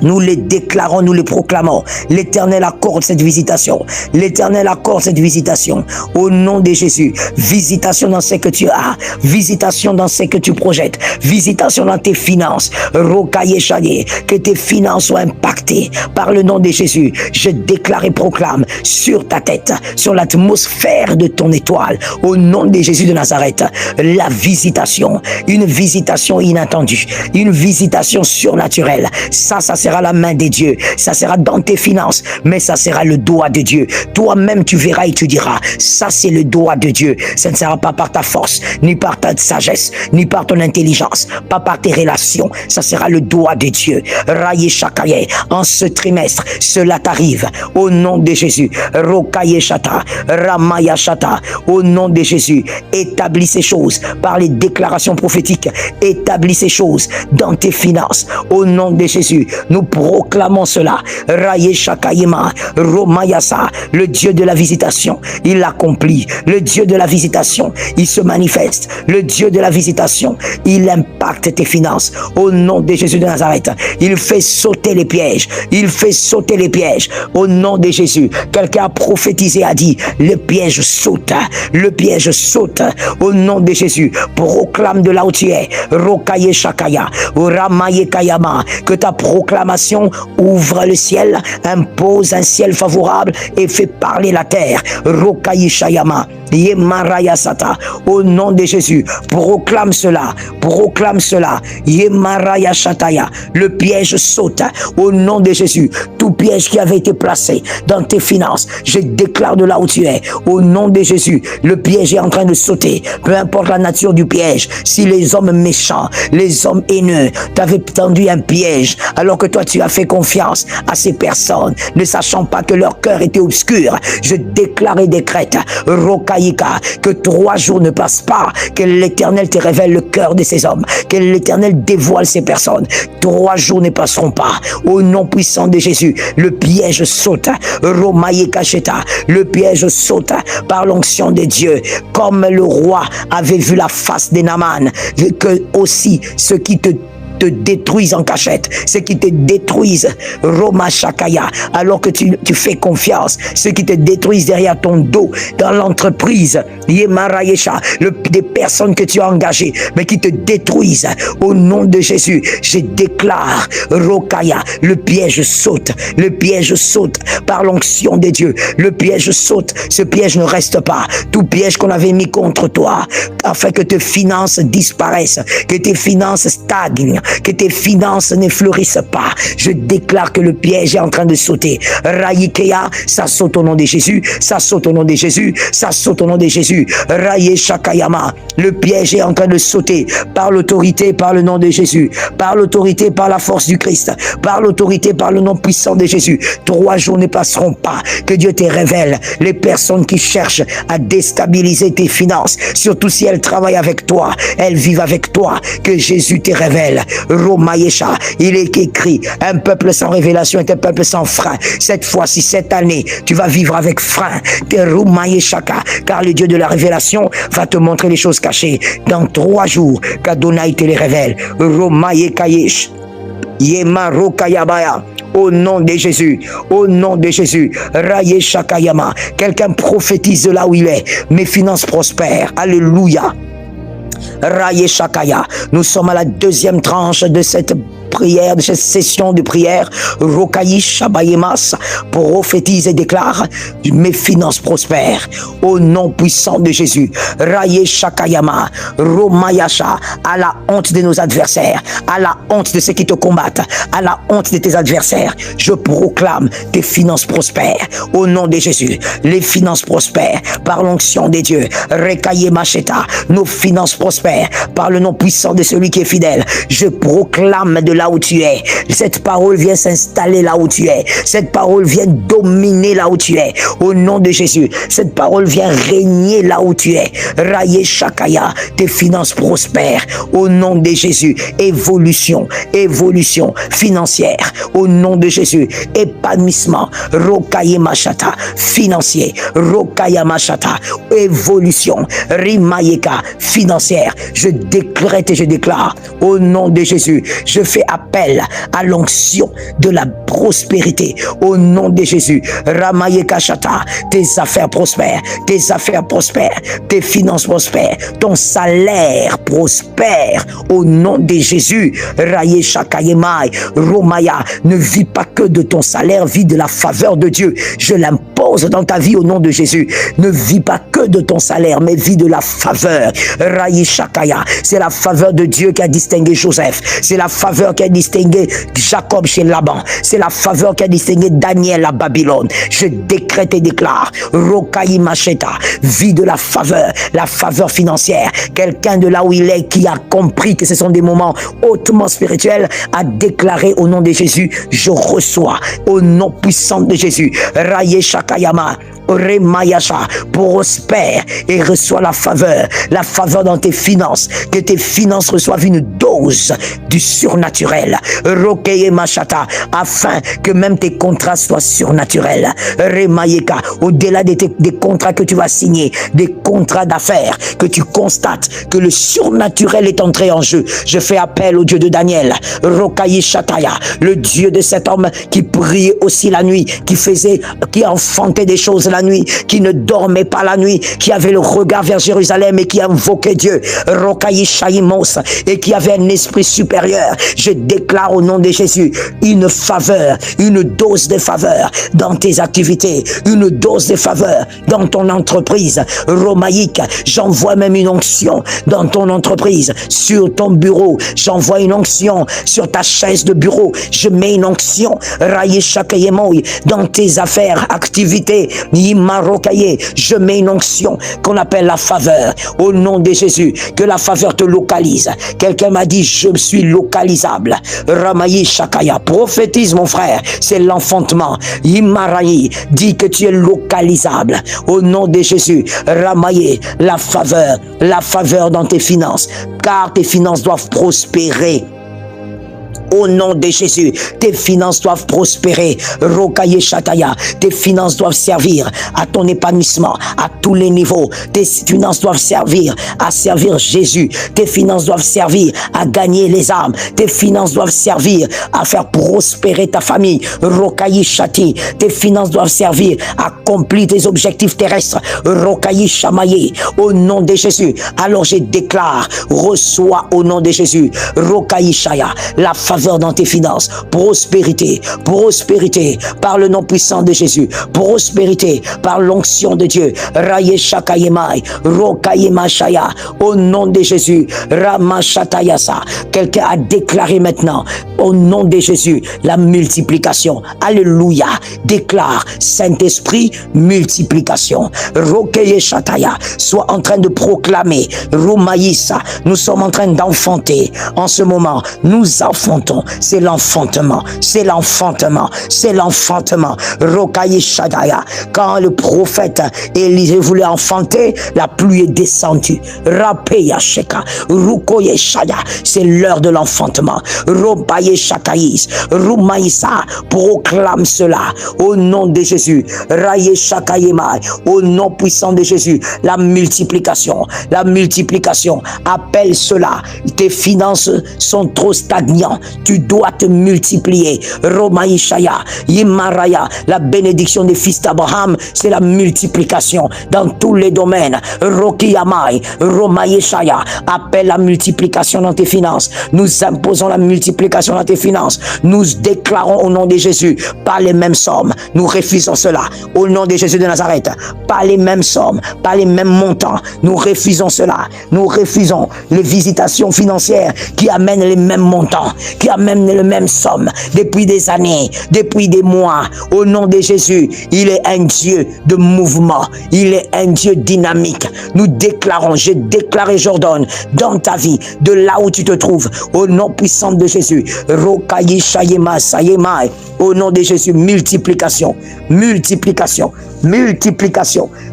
A: Nous les déclarons, nous les proclamons. L'Éternel accorde cette visitation. L'Éternel accorde cette visitation. Au nom de Jésus. Visitation dans ce que tu as. Visitation dans ce que tu projettes. Visitation dans tes finances. Rokaye Shayé. Que tes finances soient impactées par le nom de Jésus. Je déclare et proclame sur ta tête, sur l'atmosphère de ton étoile. Au nom de Jésus de Nazareth. La visitation. Une visitation inattendue. Une visitation surnaturelle. Ça sert sera la main des dieux, ça sera dans tes finances, mais ça sera le doigt de Dieu. Toi-même, tu verras et tu diras, ça c'est le doigt de Dieu. Ça ne sera pas par ta force, ni par ta sagesse, ni par ton intelligence, pas par tes relations. Ça sera le doigt de Dieu. Raye Shakaye, en ce trimestre, cela t'arrive. Au nom de Jésus. Rokaye Shata, Ramaya Shata, au nom de Jésus. Établis ces choses par les déclarations prophétiques. Établis ces choses dans tes finances. Au nom de Jésus, nous proclamons cela. Raye Shakayema, Romayasa, le Dieu de la visitation, il accomplit. Le Dieu de la visitation, il se manifeste. Le Dieu de la visitation, il impacte tes finances. Au nom de Jésus de Nazareth, il fait sauter les pièges. Il fait sauter les pièges. Au nom de Jésus, quelqu'un a prophétisé, a dit, le piège saute. Le piège saute. Au nom de Jésus, proclame de là où tu es. Rokaye Shakaya, Ramaye Kayama, que ta proclamation ouvre le ciel, impose un ciel favorable et fait parler la terre. Rokaye Shayama, Yemaraya Sata, au nom de Jésus, proclame cela, proclame cela. Yemaraya Shataya, le piège saute au nom de Jésus. Tout piège qui avait été placé dans tes finances, je déclare de là où tu es, au nom de Jésus, le piège est en train de sauter. Peu importe la nature du piège, si les hommes méchants, les hommes haineux t'avaient tendu un piège, alors que toi tu as fait confiance à ces personnes, ne sachant pas que leur cœur était obscur, je déclare et décrète, Rokaïka, que 3 jours ne passent pas, que l'Éternel te révèle le cœur de ces hommes, que l'Éternel dévoile ces personnes. 3 jours ne passeront pas. Au nom puissant de Jésus, le piège saute. Romaïe Kacheta, le piège saute par l'onction de Dieu. Comme le roi avait vu la face de Naaman, que aussi ceux qui te détruisent en cachette, ceux qui te détruisent, Roma Shakaya, alors que tu fais confiance, ceux qui te détruisent derrière ton dos, dans l'entreprise, Yemarayesha, des personnes que tu as engagées, mais qui te détruisent, au nom de Jésus, je déclare, Rokaya, le piège saute par l'onction de Dieu, le piège saute, ce piège ne reste pas, tout piège qu'on avait mis contre toi, afin que tes finances disparaissent, que tes finances stagnent, que tes finances ne fleurissent pas. Je déclare que le piège est en train de sauter. Raïkea, ça saute au nom de Jésus, ça saute au nom de Jésus, ça saute au nom de Jésus. Raïe Shakayama, le piège est en train de sauter par l'autorité, par le nom de Jésus, par l'autorité, par la force du Christ, par l'autorité, par le nom puissant de Jésus. 3 jours ne passeront pas que Dieu te révèle les personnes qui cherchent à déstabiliser tes finances, surtout si elles travaillent avec toi, elles vivent avec toi, que Jésus te révèle. Romaïcha, il est écrit, un peuple sans révélation est un peuple sans frein. Cette fois-ci, cette année, tu vas vivre avec frein. Car le Dieu de la révélation va te montrer les choses cachées. Dans 3 jours, qu'Adonai te les révèle. Romaïkayesh, Yemarokayabaya. Au nom de Jésus, au nom de Jésus, Raye Shakayama, quelqu'un prophétise de là où il est. Mes finances prospèrent. Alléluia. Raye Shakaya, nous sommes à la 2e tranche de cette prière, de cette session de prière. Rokayi Shabayemas prophétise et déclare, mes finances prospèrent au nom puissant de Jésus. Raye Shakayama, Romayasha, à la honte de nos adversaires, à la honte de ceux qui te combattent, à la honte de tes adversaires, je proclame tes finances prospères au nom de Jésus. Les finances prospèrent par l'onction des dieux. Rekaye Macheta, nos finances prospèrent par le nom puissant de celui qui est fidèle. Je proclame de là où tu es. Cette parole vient s'installer là où tu es. Cette parole vient dominer là où tu es. Au nom de Jésus, cette parole vient régner là où tu es. Raye Shakaya, tes finances prospèrent. Au nom de Jésus, évolution, évolution financière. Au nom de Jésus, épanouissement. Rokaye Machata, financier. Rokaya Machata, évolution. Rimayeka, financière. Je décrète et je déclare au nom de Jésus, je fais appel à l'onction de la prospérité au nom de Jésus. Ramayeka Shata, tes affaires prospèrent, tes affaires prospèrent, tes finances prospèrent, ton salaire prospère au nom de Jésus. Raye Shakayemai, Romaya, ne vis pas que de ton salaire, vis de la faveur de Dieu. Je l'impose dans ta vie au nom de Jésus. Ne vis pas que de ton salaire, mais vis de la faveur. Raye Shakaya, c'est la faveur de Dieu qui a distingué Joseph. C'est la faveur qui qui a distingué Jacob chez Laban. C'est la faveur qui a distingué Daniel à Babylone. Je décrète et déclare, Rokaï Macheta, vie de la faveur financière. Quelqu'un de là où il est qui a compris que ce sont des moments hautement spirituels a déclaré au nom de Jésus, je reçois au nom puissant de Jésus. Raye Shakayama. Remayasha, prospère et reçois la faveur dans tes finances, que tes finances reçoivent une dose du surnaturel. Rokeye Machata, afin que même tes contrats soient surnaturels. Remayeka, au-delà des contrats que tu vas signer, des contrats d'affaires, que tu constates que le surnaturel est entré en jeu. Je fais appel au Dieu de Daniel, Rokaye Shataya, le Dieu de cet homme qui priait aussi la nuit, qui enfantait des choses la nuit, qui ne dormait pas la nuit, qui avait le regard vers Jérusalem et qui invoquait Dieu, Rokaï Shaimos, et qui avait un esprit supérieur. Je déclare au nom de Jésus une faveur, une dose de faveur dans tes activités, une dose de faveur dans ton entreprise. Romaïque, j'envoie même une onction dans ton entreprise, sur ton bureau, j'envoie une onction sur ta chaise de bureau, je mets une onction, Raïe Shakayemoy, dans tes affaires, activités, Marocaillé, je mets une onction qu'on appelle la faveur au nom de Jésus, que la faveur te localise. Quelqu'un m'a dit je suis localisable. Ramayi Shakaya, prophétise mon frère, c'est l'enfantement. Imarayi, dit que tu es localisable au nom de Jésus. Ramayi, la faveur dans tes finances, car tes finances doivent prospérer. Au nom de Jésus, tes finances doivent prospérer. Rokaye Shataya, tes finances doivent servir à ton épanouissement à tous les niveaux. Tes finances doivent servir à servir Jésus. Tes finances doivent servir à gagner les âmes. Tes finances doivent servir à faire prospérer ta famille. Rokaye Shati, tes finances doivent servir à accomplir tes objectifs terrestres. Rokaye Shamaye, au nom de Jésus. Alors je déclare, reçois au nom de Jésus. Rokaye Shaya, la faveur dans tes finances, prospérité, par le nom puissant de Jésus, prospérité, par l'onction de Dieu, Raye Shakayemai, Rokayema Shaya, au nom de Jésus, Ramashatayasa. Quelqu'un a déclaré maintenant, au nom de Jésus, la multiplication. Alléluia. Déclare, Saint-Esprit, multiplication. Rokeye Shataya, sois en train de proclamer, Rumaïsa, nous sommes en train d'enfanter. En ce moment, nous enfantons. C'est l'enfantement, c'est l'enfantement, c'est l'enfantement. Rokaye Shadaya, quand le prophète Élisée voulait enfanter, la pluie est descendue. Rapeya Sheka, Rukoye Shaya, c'est l'heure de l'enfantement. Ropaye Shakaïs, Rumaïsa, proclame cela au nom de Jésus. Raye Shakayema, au nom puissant de Jésus. La multiplication, appelle cela. Tes finances sont trop stagnantes. Tu dois te multiplier. Romaïshaya, Yimaraya, la bénédiction des fils d'Abraham, c'est la multiplication dans tous les domaines. Rokiyamai, Romaïshaya, appelle la multiplication dans tes finances. Nous imposons la multiplication dans tes finances. Nous déclarons au nom de Jésus, pas les mêmes sommes. Nous refusons cela. Au nom de Jésus de Nazareth, pas les mêmes sommes, pas les mêmes montants. Nous refusons cela. Nous refusons les visitations financières qui amènent les mêmes montants, qui amène les mêmes sommes depuis des années, depuis des mois. Au nom de Jésus, il est un Dieu de mouvement, il est un Dieu dynamique. Nous déclarons, je déclare et j'ordonne dans ta vie, de là où tu te trouves, au nom puissant de Jésus, Rokayi Shayema Sayemai, au nom de Jésus, multiplication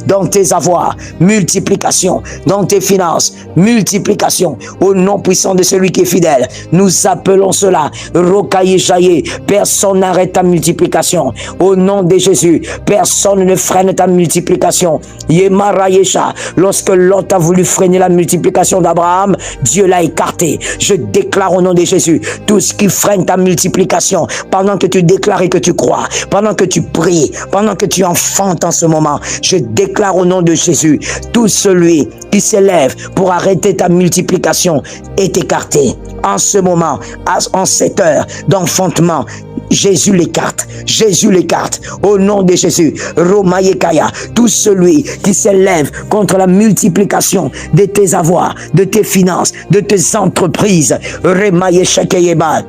A: dans tes avoirs, multiplication dans tes finances, multiplication au nom puissant de celui qui est fidèle. Nous appelons cela Rokaye Jaye. Personne n'arrête ta multiplication. Au nom de Jésus, personne ne freine ta multiplication. Yemarayesha, lorsque Lot a voulu freiner la multiplication d'Abraham, Dieu l'a écarté. Je déclare au nom de Jésus, tout ce qui freine ta multiplication, pendant que tu déclares et que tu crois, pendant que tu pries, pendant que tu enfantes en ce moment, je déclare au nom de Jésus, tout celui qui s'élève pour arrêter ta multiplication est écarté. En ce moment, en cette heure d'enfantement, Jésus l'écarte, au nom de Jésus. Romaïekaya, tout celui qui s'élève contre la multiplication de tes avoirs, de tes finances, de tes entreprises, Remaïeshakeyeba,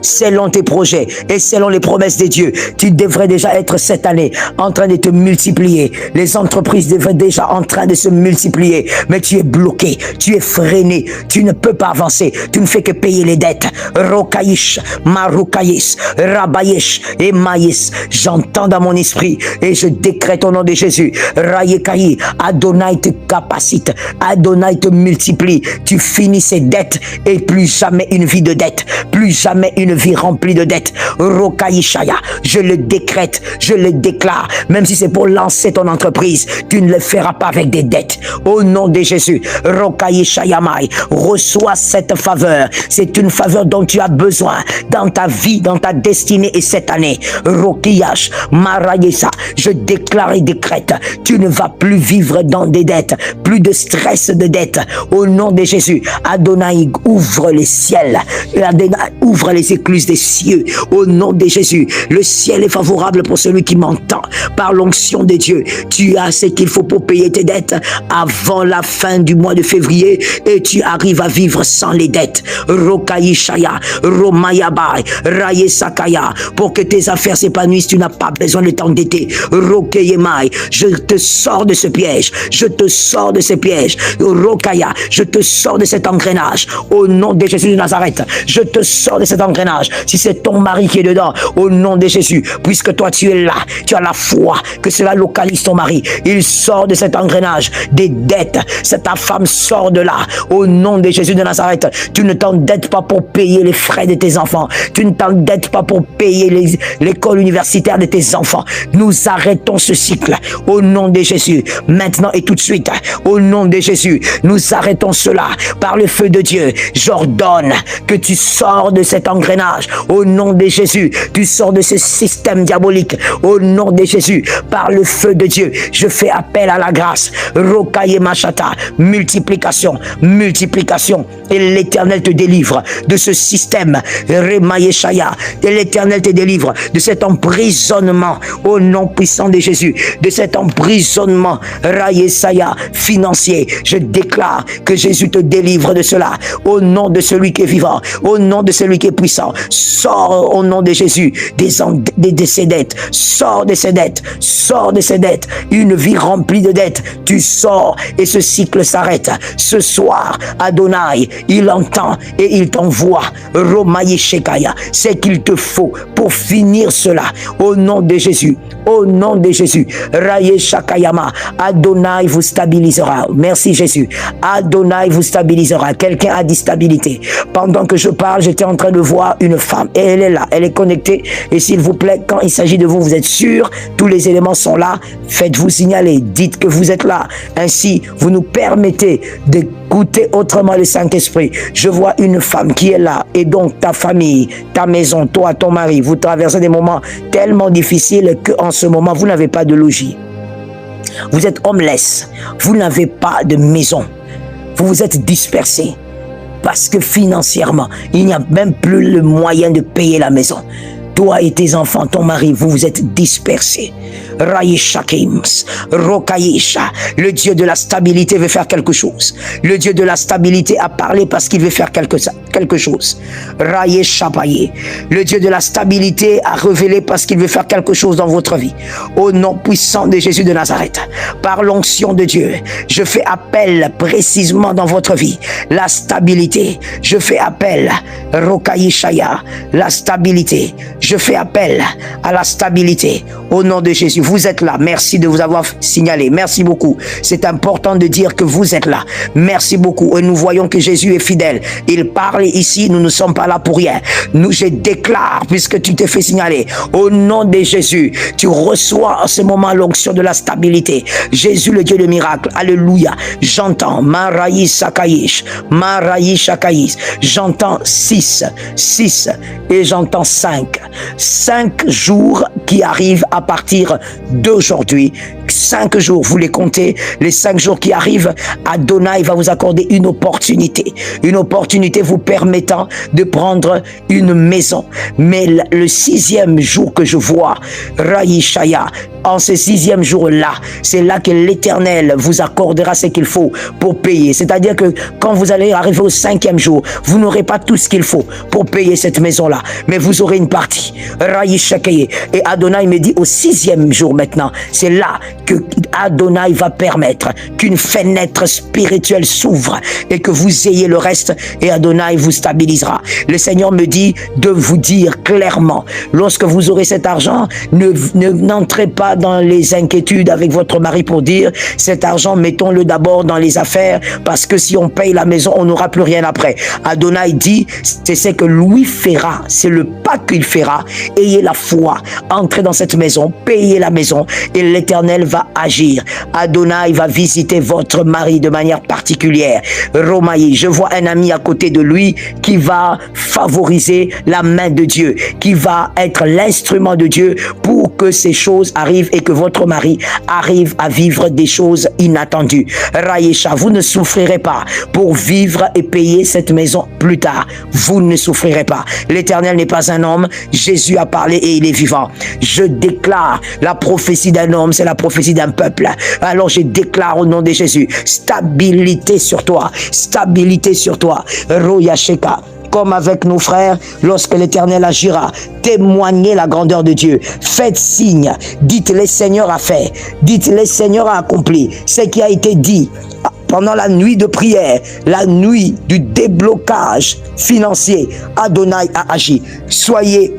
A: selon tes projets et selon les promesses de Dieu, tu devrais déjà être cette année en train de te multiplier. Les entreprises devraient déjà en train de se multiplier, mais tu es bloqué, tu es freiné, tu ne peux pas avancer, tu ne fais que payer les dettes. Rokaïch, Maroukaïs, Rabaïch et Maïs, j'entends dans mon esprit et je décrète au nom de Jésus, Raïekaï, Adonai te capacite, Adonai te multiplie, tu finis ces dettes et plus jamais une vie de dette, plus jamais une vie remplie de dettes. Rokaïchaya, je le décrète, je le déclare, même si c'est pour lancer ton entreprise, tu ne le feras pas avec des dettes. Au nom de Jésus, Rokaïchayamai, reçois cette faveur. C'est une faveur dont tu as besoin dans ta vie, dans ta destinée et cette année. Rokiyash, Marayesa, je déclare et décrète, tu ne vas plus vivre dans des dettes, plus de stress de dettes. Au nom de Jésus, Adonai ouvre les ciels, Adonai ouvre les écluses des cieux. Au nom de Jésus, le ciel est favorable pour celui qui m'entend. Par l'onction de Dieu, tu as ce qu'il faut pour payer tes dettes avant la fin du mois de février et tu arrives à vivre sans les dettes. Rokaïchaya, Romayabai, Rayesakaya, pour que tes affaires s'épanouissent, tu n'as pas besoin de t'endetter. Rokeyemai, je te sors de ce piège, je te sors de ce piège. Rokaya, je te sors de cet engrenage. Au nom de Jésus de Nazareth, je te sors de cet engrenage. Si c'est ton mari qui est dedans, au nom de Jésus, puisque toi tu es là, tu as la foi que cela localise ton mari, il sort de cet engrenage des dettes. Ta femme sort de là. Au nom de Jésus de Nazareth, tu ne t'endettes pas pour payer les frais de tes enfants, tu ne t'endettes pas pour payer l'école universitaire de tes enfants. Nous arrêtons ce cycle au nom de Jésus, maintenant et tout de suite. Au nom de Jésus, nous arrêtons cela par le feu de Dieu. J'ordonne que tu sors de cet engrenage. Au nom de Jésus, tu sors de ce système diabolique. Au nom de Jésus, par le feu de Dieu, je fais appel à la grâce. Rokaye Machata, multiplication, multiplication. Et l'Éternel te délivre de ce système. Remayeshaya, et l'Éternel te délivre de cet emprisonnement. Au nom puissant de Jésus, de cet emprisonnement Rayesaya financier. Je déclare que Jésus te délivre de cela. Au nom de celui qui est vivant, au nom de celui qui est puissant, sors au nom de Jésus de ces dettes, sors de ces dettes, sors de ces dettes. Une vie remplie de dettes, tu sors et ce cycle s'arrête. Ce soir, Adonai, il entend et il t'envoie Romaïshekaya, c'est qu'il te faut pour finir cela. Au nom de Jésus, au nom de Jésus, Rayeshakayama, Adonai vous stabilisera. Merci Jésus. Adonai vous stabilisera. Quelqu'un a dit stabilité. Pendant que je parle, j'étais en train de voir une femme et elle est là, elle est connectée. Et s'il vous plaît, quand il s'agit de vous, vous êtes sûr, tous les éléments sont là, faites-vous signaler, dites que vous êtes là. Ainsi, vous nous permettez d'écouter autrement le Saint-Esprit. Je vois une femme qui est là et donc ta famille, ta maison, toi, ton mari, vous traversez des moments tellement difficiles qu'en ce moment, vous n'avez pas de logis. Vous êtes homeless, vous n'avez pas de maison, vous vous êtes dispersés parce que financièrement, il n'y a même plus le moyen de payer la maison. Toi et tes enfants, ton mari, vous vous êtes dispersés. Raïshakims, Rokaïsha, le Dieu de la stabilité veut faire quelque chose. Le Dieu de la stabilité a parlé parce qu'il veut faire quelque chose. Raïshapaye, le Dieu de la stabilité a révélé parce qu'il veut faire quelque chose dans votre vie. Au nom puissant de Jésus de Nazareth, par l'onction de Dieu, je fais appel précisément dans votre vie. La stabilité, je fais appel, Rokaïshaya, la stabilité. Je fais appel à la stabilité au nom de Jésus. Vous êtes là. Merci de vous avoir signalé. Merci beaucoup. C'est important de dire que vous êtes là. Merci beaucoup. Et nous voyons que Jésus est fidèle. Il parle ici. Nous ne sommes pas là pour rien. Je déclare, puisque tu t'es fait signaler, au nom de Jésus, tu reçois en ce moment l'onction de la stabilité. Jésus, le Dieu de miracle. Alléluia. J'entends Maraïs Sakaïsh. Maraïs Sakaïs. J'entends 6 et j'entends 5. 5 jours qui arrivent à partir d'aujourd'hui. 5 jours, vous les comptez, les 5 jours qui arrivent, Adonai va vous accorder une opportunité vous permettant de prendre une maison. Mais le 6e jour que je vois, Raïshaya, en ce 6e jour-là, c'est là que l'Éternel vous accordera ce qu'il faut pour payer. C'est-à-dire que quand vous allez arriver au 5e jour, vous n'aurez pas tout ce qu'il faut pour payer cette maison-là, mais vous aurez une partie. Et Adonai me dit au 6e jour maintenant, c'est là que Adonai va permettre qu'une fenêtre spirituelle s'ouvre et que vous ayez le reste, et Adonai vous stabilisera. Le Seigneur me dit de vous dire clairement, lorsque vous aurez cet argent, n'entrez pas dans les inquiétudes avec votre mari pour dire cet argent, mettons-le d'abord dans les affaires, parce que si on paye la maison, on n'aura plus rien après. Adonai dit, c'est ce que lui fera, c'est le pas qu'il fera. Ayez la foi, entrez dans cette maison, payez la maison, et l'Éternel va agir. Adonai va visiter votre mari de manière particulière. Romaï, je vois un ami à côté de lui qui va favoriser la main de Dieu, qui va être l'instrument de Dieu pour que ces choses arrivent et que votre mari arrive à vivre des choses inattendues. Raïcha, vous ne souffrirez pas pour vivre et payer cette maison plus tard. Vous ne souffrirez pas. L'Éternel n'est pas un homme. Jésus a parlé et il est vivant. Je déclare la prophétie d'un homme, c'est la prophétie d'un peuple. Alors je déclare au nom de Jésus, stabilité sur toi, stabilité sur toi. Royasheka. Comme avec nos frères, lorsque l'Éternel agira, témoignez la grandeur de Dieu. Faites signe. Dites le Seigneur a fait. Dites le Seigneur a accompli. Ce qui a été dit pendant la nuit de prière, la nuit du déblocage financier, Adonai a agi. Soyez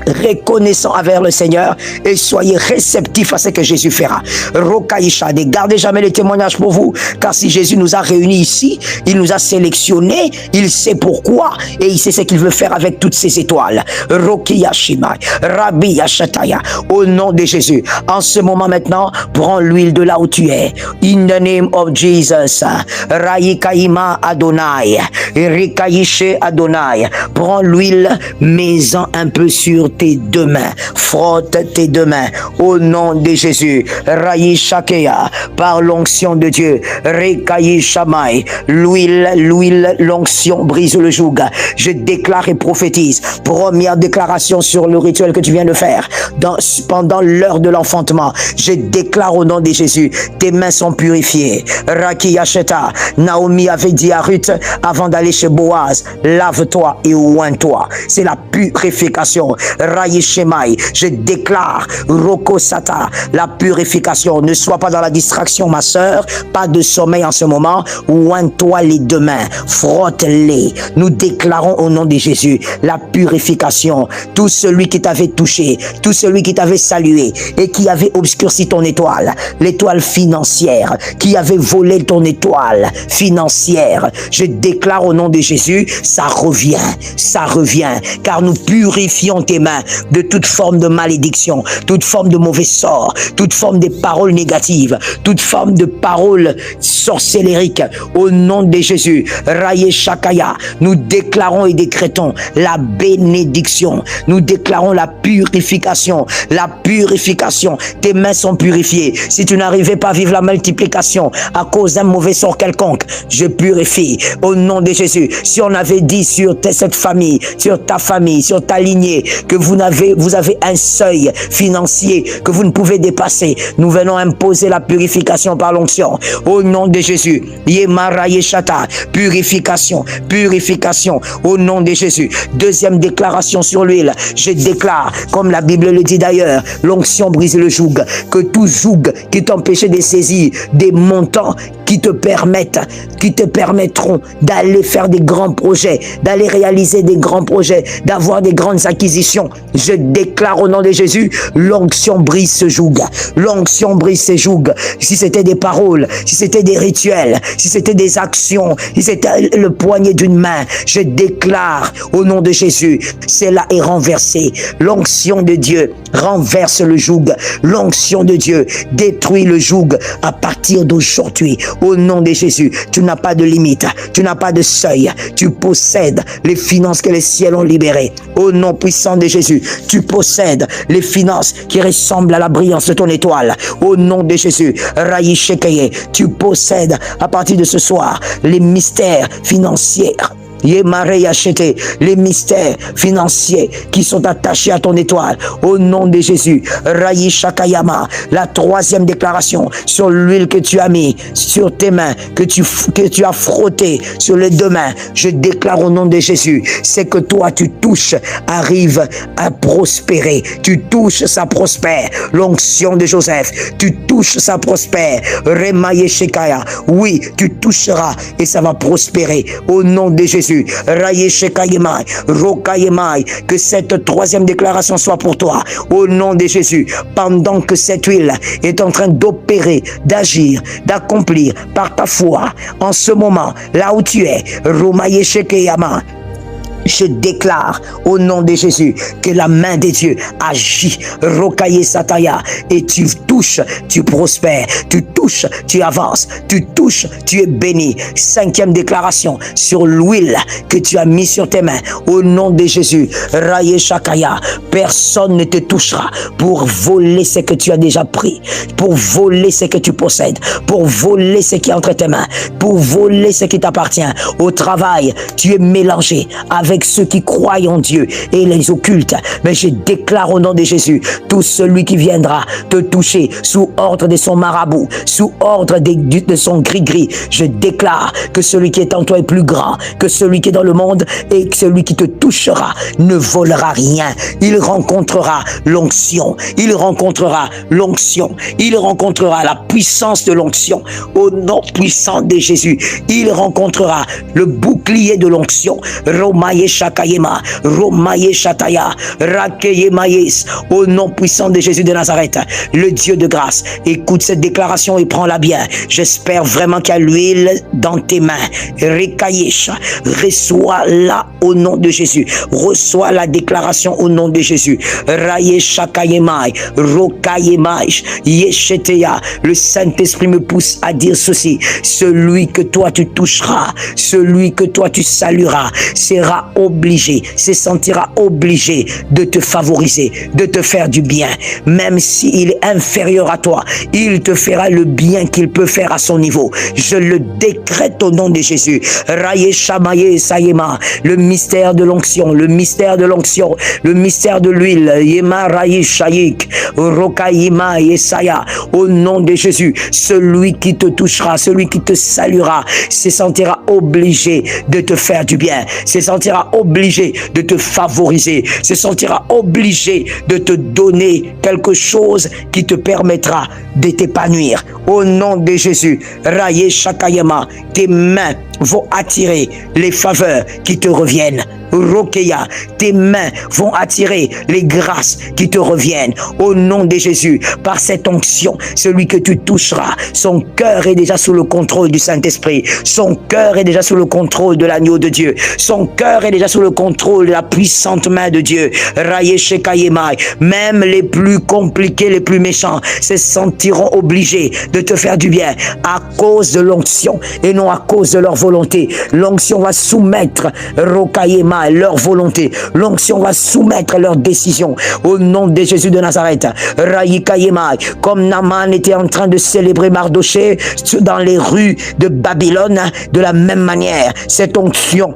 A: reconnaissant envers le Seigneur et soyez réceptifs à ce que Jésus fera. Rokaïcha, ne gardez jamais les témoignages pour vous, car si Jésus nous a réunis ici, il nous a sélectionnés, il sait pourquoi et il sait ce qu'il veut faire avec toutes ces étoiles. Rokiyashima, Rabbi Yashataya, au nom de Jésus. En ce moment maintenant, prends l'huile de là où tu es. In the name of Jesus. Raïkaïma Adonai, Rikaïche Adonai. Prends l'huile, mets-en un peu sur tes deux mains, frotte tes deux mains au nom de Jésus. Raï Shakea, par l'onction de Dieu. Rekaï Shamay, l'huile, l'onction brise le joug. Je déclare et prophétise. Première déclaration sur le rituel que tu viens de faire pendant l'heure de l'enfantement. Je déclare au nom de Jésus, tes mains sont purifiées. Raki Yasheta, Naomi avait dit à Ruth avant d'aller chez Boaz, lave-toi et oins-toi. C'est la purification. Raïshemai, je déclare Rokosata, la purification. Ne sois pas dans la distraction, ma sœur. Pas de sommeil en ce moment. Oins-toi les deux mains, frotte-les. Nous déclarons au nom de Jésus la purification. Tout celui qui t'avait touché, tout celui qui t'avait salué et qui avait obscurci ton étoile, l'étoile financière, qui avait volé ton étoile financière, je déclare au nom de Jésus, ça revient, car nous purifions tes mains de toute forme de malédiction, toute forme de mauvais sort, toute forme de paroles négatives, toute forme de paroles sorcellériques. Au nom de Jésus, Raïe Shakaya, nous déclarons et décrétons la bénédiction. Nous déclarons la purification. La purification. Tes mains sont purifiées. Si tu n'arrivais pas à vivre la multiplication à cause d'un mauvais sort quelconque, je purifie. Au nom de Jésus, si on avait dit sur cette famille, sur ta famille, sur ta lignée, que vous avez un seuil financier que vous ne pouvez dépasser, nous venons imposer la purification par l'onction. Au nom de Jésus, Yemara Yeshata, purification, purification, au nom de Jésus. Deuxième déclaration sur l'huile, je déclare, comme la Bible le dit d'ailleurs, l'onction brise le joug, que tout joug qui t'empêchait de saisir des montants qui te permettront d'aller faire des grands projets, d'aller réaliser des grands projets, d'avoir des grandes acquisitions. Je déclare au nom de Jésus, l'onction brise ce joug. L'onction brise ce joug. Si c'était des paroles, si c'était des rituels, si c'était des actions, si c'était le poignet d'une main, je déclare au nom de Jésus, cela est renversé. L'onction de Dieu renverse le joug. L'onction de Dieu détruit le joug à partir d'aujourd'hui. Au nom de Jésus, tu n'as pas de limite, tu n'as pas de seuil, tu possèdes les finances que les ciels ont libérées. Au nom puissant de Jésus, tu possèdes les finances qui ressemblent à la brillance de ton étoile. Au nom de Jésus, Raï Shekeye, tu possèdes à partir de ce soir les mystères financiers les mystères financiers qui sont attachés à ton étoile, au nom de Jésus. Rayi Shakayama, la troisième déclaration sur l'huile que tu as mis sur tes mains, que tu as frotté sur les deux mains, je déclare au nom de Jésus, c'est que toi tu touches, arrive à prospérer, tu touches, ça prospère. L'onction de Joseph, tu touches, ça prospère. Remaye Shekaya, oui, tu toucheras et ça va prospérer au nom de Jésus. Raye Shekayemai, Rokayemai, que cette troisième déclaration soit pour toi au nom de Jésus. Pendant que cette huile est en train d'opérer, d'agir, d'accomplir par ta foi, en ce moment, là où tu es, Romaye Shekayama, je déclare au nom de Jésus que la main de Dieu agit, Rokaye Sataya, et tu touches, tu prospères, tu touches, tu avances, tu touches, tu es béni. Cinquième déclaration sur l'huile que tu as mis sur tes mains, au nom de Jésus, Raye Shakaya, personne ne te touchera pour voler ce que tu as déjà pris, pour voler ce que tu possèdes, pour voler ce qui est entre tes mains, pour voler ce qui t'appartient. Au travail, tu es mélangé avec ceux qui croient en Dieu et les occultes. Mais je déclare au nom de Jésus, tout celui qui viendra te toucher sous ordre de son marabout, sous ordre de son gris-gris, je déclare que celui qui est en toi est plus grand que celui qui est dans le monde, et que celui qui te touchera ne volera rien. Il rencontrera l'onction, il rencontrera l'onction, il rencontrera la puissance de l'onction au nom puissant de Jésus. Il rencontrera le bouclier de l'onction. Romaye Shakayema, Romaye Shataya, Rakeye Maïs, au nom puissant de Jésus de Nazareth, le Dieu de grâce. Écoute cette déclaration et prends-la bien. J'espère vraiment qu'il y a l'huile dans tes mains. Rekayesh, reçois-la au nom de Jésus. Reçois la déclaration au nom de Jésus. Raye Shakayemai, Rokayemai, Yesheteya. Le Saint-Esprit me pousse à dire ceci. Celui que toi tu toucheras, celui que toi tu salueras, sera obligé, se sentira obligé de te favoriser, de te faire du bien. Même s'il est inférieur à toi, il te fera le bien qu'il peut faire à son niveau. Je le décrète au nom de Jésus. Raye Shamaye Sayema, le mystère de l'onction, le mystère de l'onction, le mystère de l'huile. Yema Raye Shayik, Rokayima Yesaya, au nom de Jésus, celui qui te touchera, celui qui te saluera, se sentira obligé de te faire du bien, se sentira obligé de te favoriser, se sentira obligé de te donner quelque chose qui te permettra de t'épanouir. Au nom de Jésus, Raye Shakayama, tes mains vont attirer les faveurs qui te reviennent. Rokeya, tes mains vont attirer les grâces qui te reviennent. Au nom de Jésus, par cette onction, celui que tu toucheras, son cœur est déjà sous le contrôle du Saint-Esprit. Son cœur est déjà sous le contrôle de l'agneau de Dieu. Son cœur est déjà sous le contrôle de la puissante main de Dieu. Raye Shekayemai, même les plus compliqués, les plus méchants, se sentiront obligés de te faire du bien à cause de l'onction et non à cause de leur volonté. L'onction va soumettre Rokayema leur volonté. L'onction va soumettre leurs décisions. Au nom de Jésus de Nazareth, Raïkayema, comme Naaman était en train de célébrer Mardoché dans les rues de Babylone, de la même manière, cette onction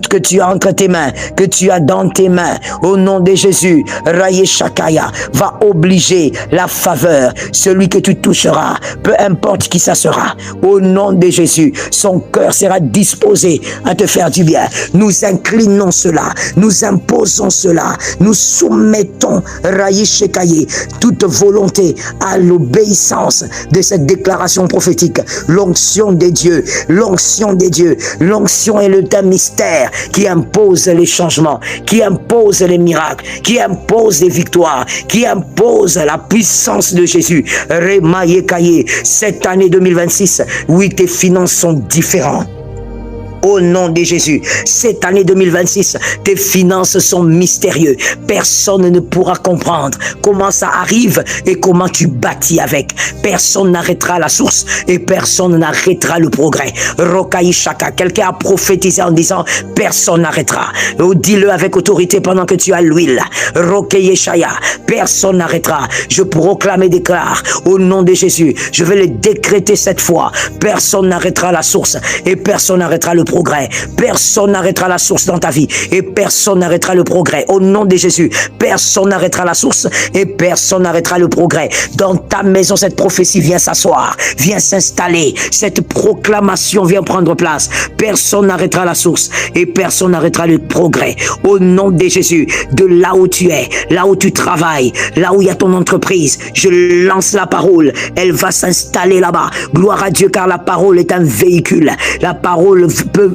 A: que tu as entre tes mains, que tu as dans tes mains, au nom de Jésus, Raye Shakaya, va obliger la faveur, celui que tu toucheras, peu importe qui ça sera, au nom de Jésus, son cœur sera disposé à te faire du bien. Nous inclinons cela, nous imposons cela, nous soumettons, Raye Shekaye, toute volonté à l'obéissance de cette déclaration prophétique. L'onction des dieux, l'onction des dieux, l'onction est le mystère qui impose les changements, qui impose les miracles, qui impose les victoires, qui impose la puissance de Jésus. Remaye, cette année 2026, oui, tes finances sont différentes. Au nom de Jésus, cette année 2026, tes finances sont mystérieuses. Personne ne pourra comprendre comment ça arrive et comment tu bâtis avec. Personne n'arrêtera la source et personne n'arrêtera le progrès. Rokaï Shaka, quelqu'un a prophétisé en disant personne n'arrêtera. Dis-le avec autorité pendant que tu as l'huile. Rokaï Shaya, personne n'arrêtera. Je proclame et déclare au nom de Jésus, je vais le décréter cette fois. Personne n'arrêtera la source et personne n'arrêtera le progrès. Personne n'arrêtera la source dans ta vie et personne n'arrêtera le progrès. Au nom de Jésus, personne n'arrêtera la source et personne n'arrêtera le progrès. Dans ta maison, cette prophétie vient s'asseoir, vient s'installer. Cette proclamation vient prendre place. Personne n'arrêtera la source et personne n'arrêtera le progrès. Au nom de Jésus, de là où tu es, là où tu travailles, là où il y a ton entreprise, je lance la parole. Elle va s'installer là-bas. Gloire à Dieu, car la parole est un véhicule. La parole peut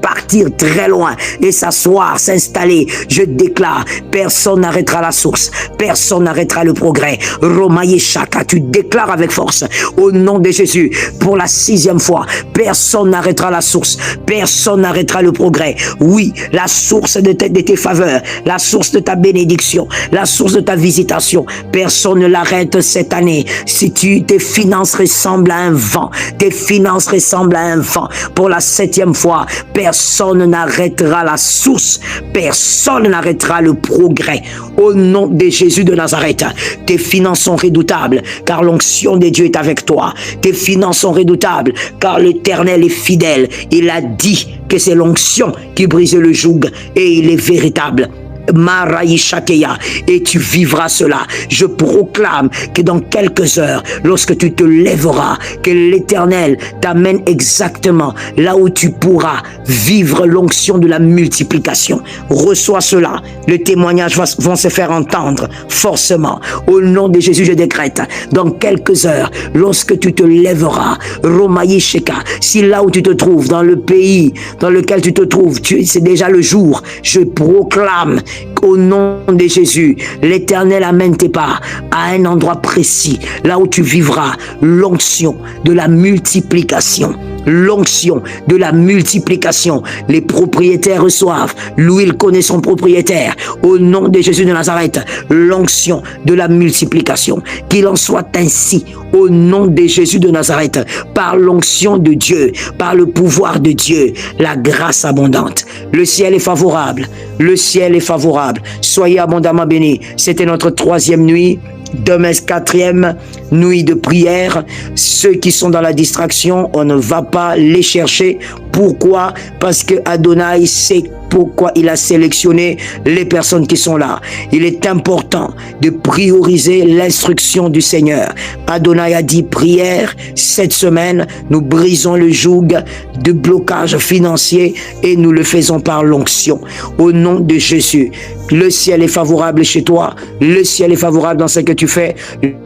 A: partir très loin et s'asseoir, s'installer. Je déclare, personne n'arrêtera la source, personne n'arrêtera le progrès. Romaïe Chaka, tu déclares avec force, au nom de Jésus, pour la 6e fois, personne n'arrêtera la source, personne n'arrêtera le progrès. Oui, la source de tes faveurs, la source de ta bénédiction, la source de ta visitation, personne ne l'arrête cette année. Si tes finances ressemblent à un vent, tes finances ressemblent à un vent, pour la 7e fois, personne n'arrêtera la source, personne n'arrêtera le progrès. Au nom de Jésus de Nazareth, tes finances sont redoutables, car l'onction de Dieu est avec toi. Tes finances sont redoutables, car l'Éternel est fidèle. Il a dit que c'est l'onction qui brise le joug, et il est véritable. Maraïchakeya, et tu vivras cela. Je proclame que dans quelques heures, lorsque tu te lèveras, que l'Éternel t'amène exactement là où tu pourras vivre l'onction de la multiplication. Reçois cela. Les témoignages vont se faire entendre forcément. Au nom de Jésus, je décrète, dans quelques heures, lorsque tu te lèveras, Romaïcheka, si là où tu te trouves, dans le pays dans lequel tu te trouves, c'est déjà le jour, je proclame au nom de Jésus, l'Éternel amène tes pas à un endroit précis, là où tu vivras l'onction de la multiplication. L'onction de la multiplication. Les propriétaires reçoivent. L'huile connaît son propriétaire. Au nom de Jésus de Nazareth, l'onction de la multiplication. Qu'il en soit ainsi. Au nom de Jésus de Nazareth, par l'onction de Dieu, par le pouvoir de Dieu, la grâce abondante. Le ciel est favorable. Le ciel est favorable. Soyez abondamment bénis. C'était notre 3e nuit. Demain, 4e nuit de prière. Ceux qui sont dans la distraction, on ne va pas les chercher. Pourquoi? Parce que Adonai sait pourquoi il a sélectionné les personnes qui sont là. Il est important de prioriser l'instruction du Seigneur. Adonai a dit prière. Cette semaine, nous brisons le joug de blocage financier et nous le faisons par l'onction. Au nom de Jésus, le ciel est favorable chez toi. Le ciel est favorable dans ce que tu fais.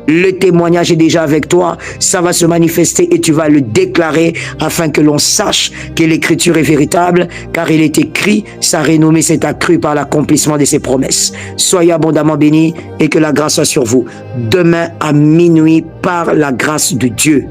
A: Le témoignage est déjà avec toi. Ça va se manifester et tu vas le déclarer afin que l'on sache que l'écriture est véritable, car il est écrit, sa renommée s'est accrue par l'accomplissement de ses promesses. Soyez abondamment bénis et que la grâce soit sur vous. Demain à minuit, par la grâce de Dieu.